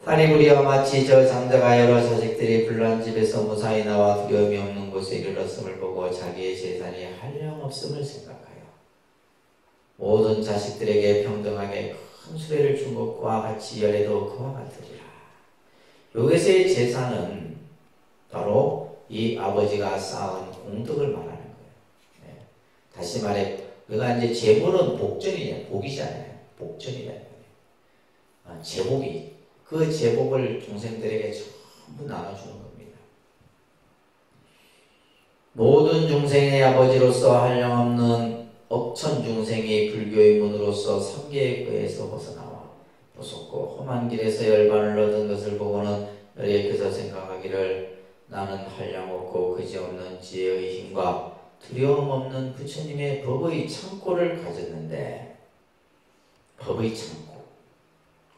사리부리와 마치 저 장자가 여러 자식들이 불난집에서 무사히 나와 두려움이 없는 곳에 이르렀음을 보고 자기의 재산이 한량없음을 생각하여 모든 자식들에게 평등하게 큰 수레를 준 것과 같이 열애도 그와 같으리라. 여기서의 재산은 바로 이 아버지가 쌓은 공덕을 말하는 거예요. 네. 다시 말해 우리가 이제 재물은 복이잖아요. 복전이잖아요. 제복이 그 제복을 중생들에게 전부 나눠주는 겁니다. 모든 중생의 아버지로서 한량없는 억천 중생이 불교의 문으로서 삼계의 꾀에서 벗어나와 무섭고 험한 길에서 열반을 얻은 것을 보고는 너희께서 생각하기를 나는 한량없고 그지없는 지혜의 힘과 두려움 없는 부처님의 법의 창고를 가졌는데 법의 창고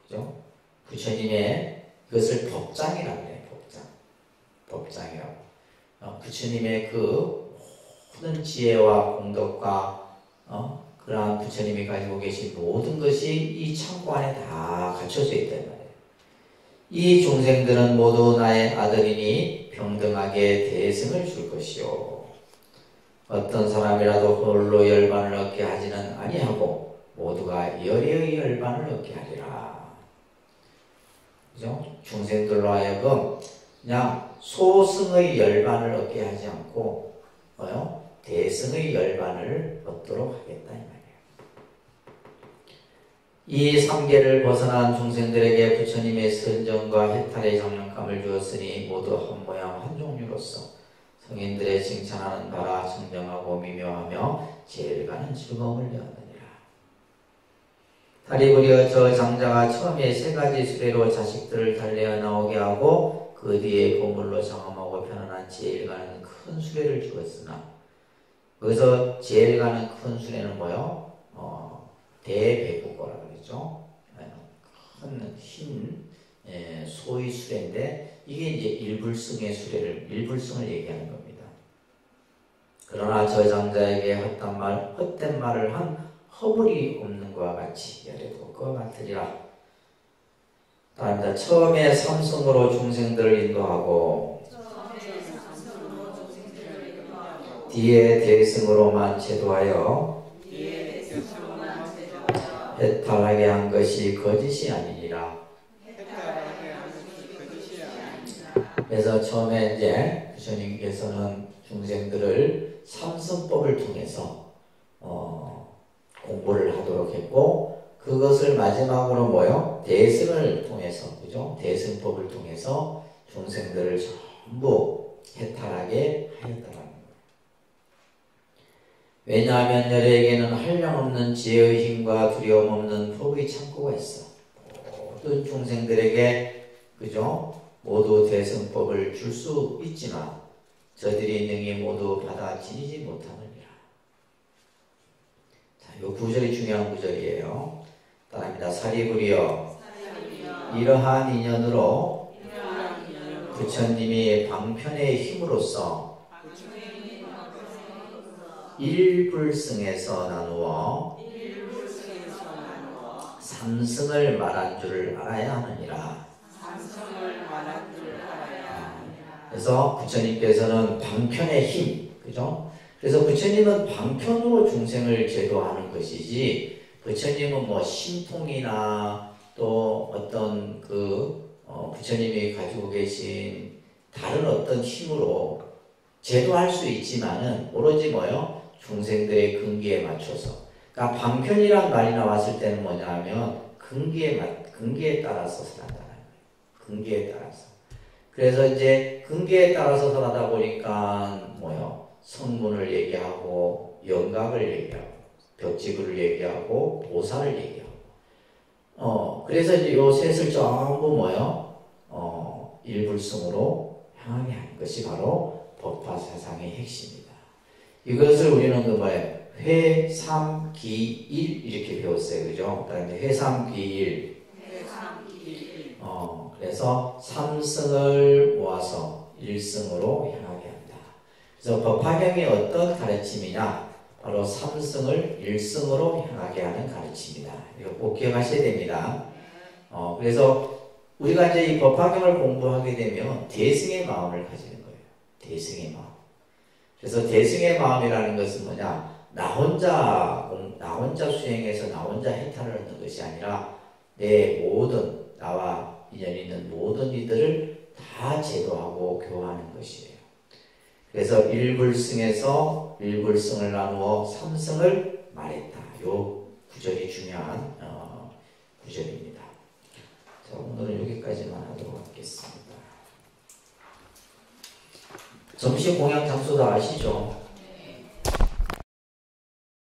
그죠? 부처님의 그것을 법장이라고 해요. 법장이라고. 부처님의 그 모든 지혜와 공덕과 그러한 부처님이 가지고 계신 모든 것이 이 창고 안에 다 갖춰져 있단 말이에요. 이 중생들은 모두 나의 아들이니 평등하게 대승을 줄 것이요. 어떤 사람이라도 홀로 열반을 얻게 하지는 아니하고 모두가 열애의 열반을 얻게 하리라. 그죠? 중생들로 하여금 그냥 소승의 열반을 얻게 하지 않고 대승의 열반을 얻도록 하겠다 이 말이에요. 이 삼계를 벗어난 중생들에게 부처님의 선정과 해탈의 장난감을 주었으니 모두 한 모양 한 종류로서 성인들의 칭찬하는 바라 청정하고 미묘하며 제일가는 즐거움을 내었느니라. 다리부리어 저 장자가 처음에 세 가지 수레로 자식들을 달래어 나오게 하고 그 뒤에 보물로 장엄하고 편안한 제일가는 큰 수레를 주었으나 거기서 제일가는 큰 수레는 뭐요? 대배구거라고 그러죠. 큰 흰 소의 수레인데 이게 이제 일불승을 얘기하는 겁니다. 그러나 저 장자에게 헛된 말을 한 허물이 없는 것과 같이 열애도 그와 같으리라. 다음입니다. 처음에 삼승으로 중생들을 인도하고 뒤에 대승으로만 제도하여 해탈하게 한 것이 거짓이 아니니라. 그래서 처음에 이제 부처님께서는 중생들을 삼승법을 통해서 공부를 하도록 했고, 그것을 마지막으로 뭐요? 대승을 통해서, 그죠? 대승법을 통해서 중생들을 전부 해탈하게 하였다는 거예요. 왜냐하면 너희에게는 한량없는 지혜의 힘과 두려움 없는 법의 창고가 있어. 모든 중생들에게, 그죠? 모두 대승법을 줄 수 있지만 저들이 능히 모두 받아 지니지 못하느니라. 자, 이 구절이 중요한 구절이에요. 따라합니다. 사리부리여, 이러한 인연으로 부처님이 방편의 힘으로써 일불승에서 나누어 삼승을 말한 줄을 알아야 하느니라. 그래서 부처님께서는 방편의 힘, 그죠? 그래서 부처님은 방편으로 중생을 제도하는 것이지, 부처님은 뭐 신통이나 또 어떤 부처님이 가지고 계신 다른 어떤 힘으로 제도할 수 있지만은 오로지 뭐요? 중생들의 근기에 맞춰서. 그러니까 방편이란 말이 나왔을 때는 뭐냐 하면 근기에 따라서 살아간다는 거예요. 근기에 따라서. 그래서 이제 근기에 따라서 살아다 보니까 뭐요? 성문을 얘기하고 영각을 얘기하고 벽지구를 얘기하고 보살을 얘기하고 그래서 이제 요 셋을 전부 뭐요? 일불승으로 향하게 하는 것이 바로 법화 사상의 핵심이다. 이것을 우리는 그 뭐예요? 회삼기일 이렇게 배웠어요. 그죠? 그다음에 회삼기일. 그래서 삼승을 모아서 일승으로 향하게 한다. 그래서 법화경이 어떤 가르침이냐? 바로 삼승을 일승으로 향하게 하는 가르침이다. 이거 꼭 기억하셔야 됩니다. 그래서 우리가 이제 이 법화경을 공부하게 되면 대승의 마음을 가지는 거예요. 대승의 마음. 그래서 대승의 마음이라는 것은 뭐냐? 나 혼자 수행해서 나 혼자 해탈을 얻는 것이 아니라 내 모든 나와 인연 있는 모든 이들을 다 제도하고 교화하는 것이에요. 그래서 일불승에서 일불승을 나누어 삼승을 말했다. 요 구절이 중요한 구절입니다. 자, 오늘은 여기까지만 하도록 하겠습니다. 점심 공양 장소 다 아시죠?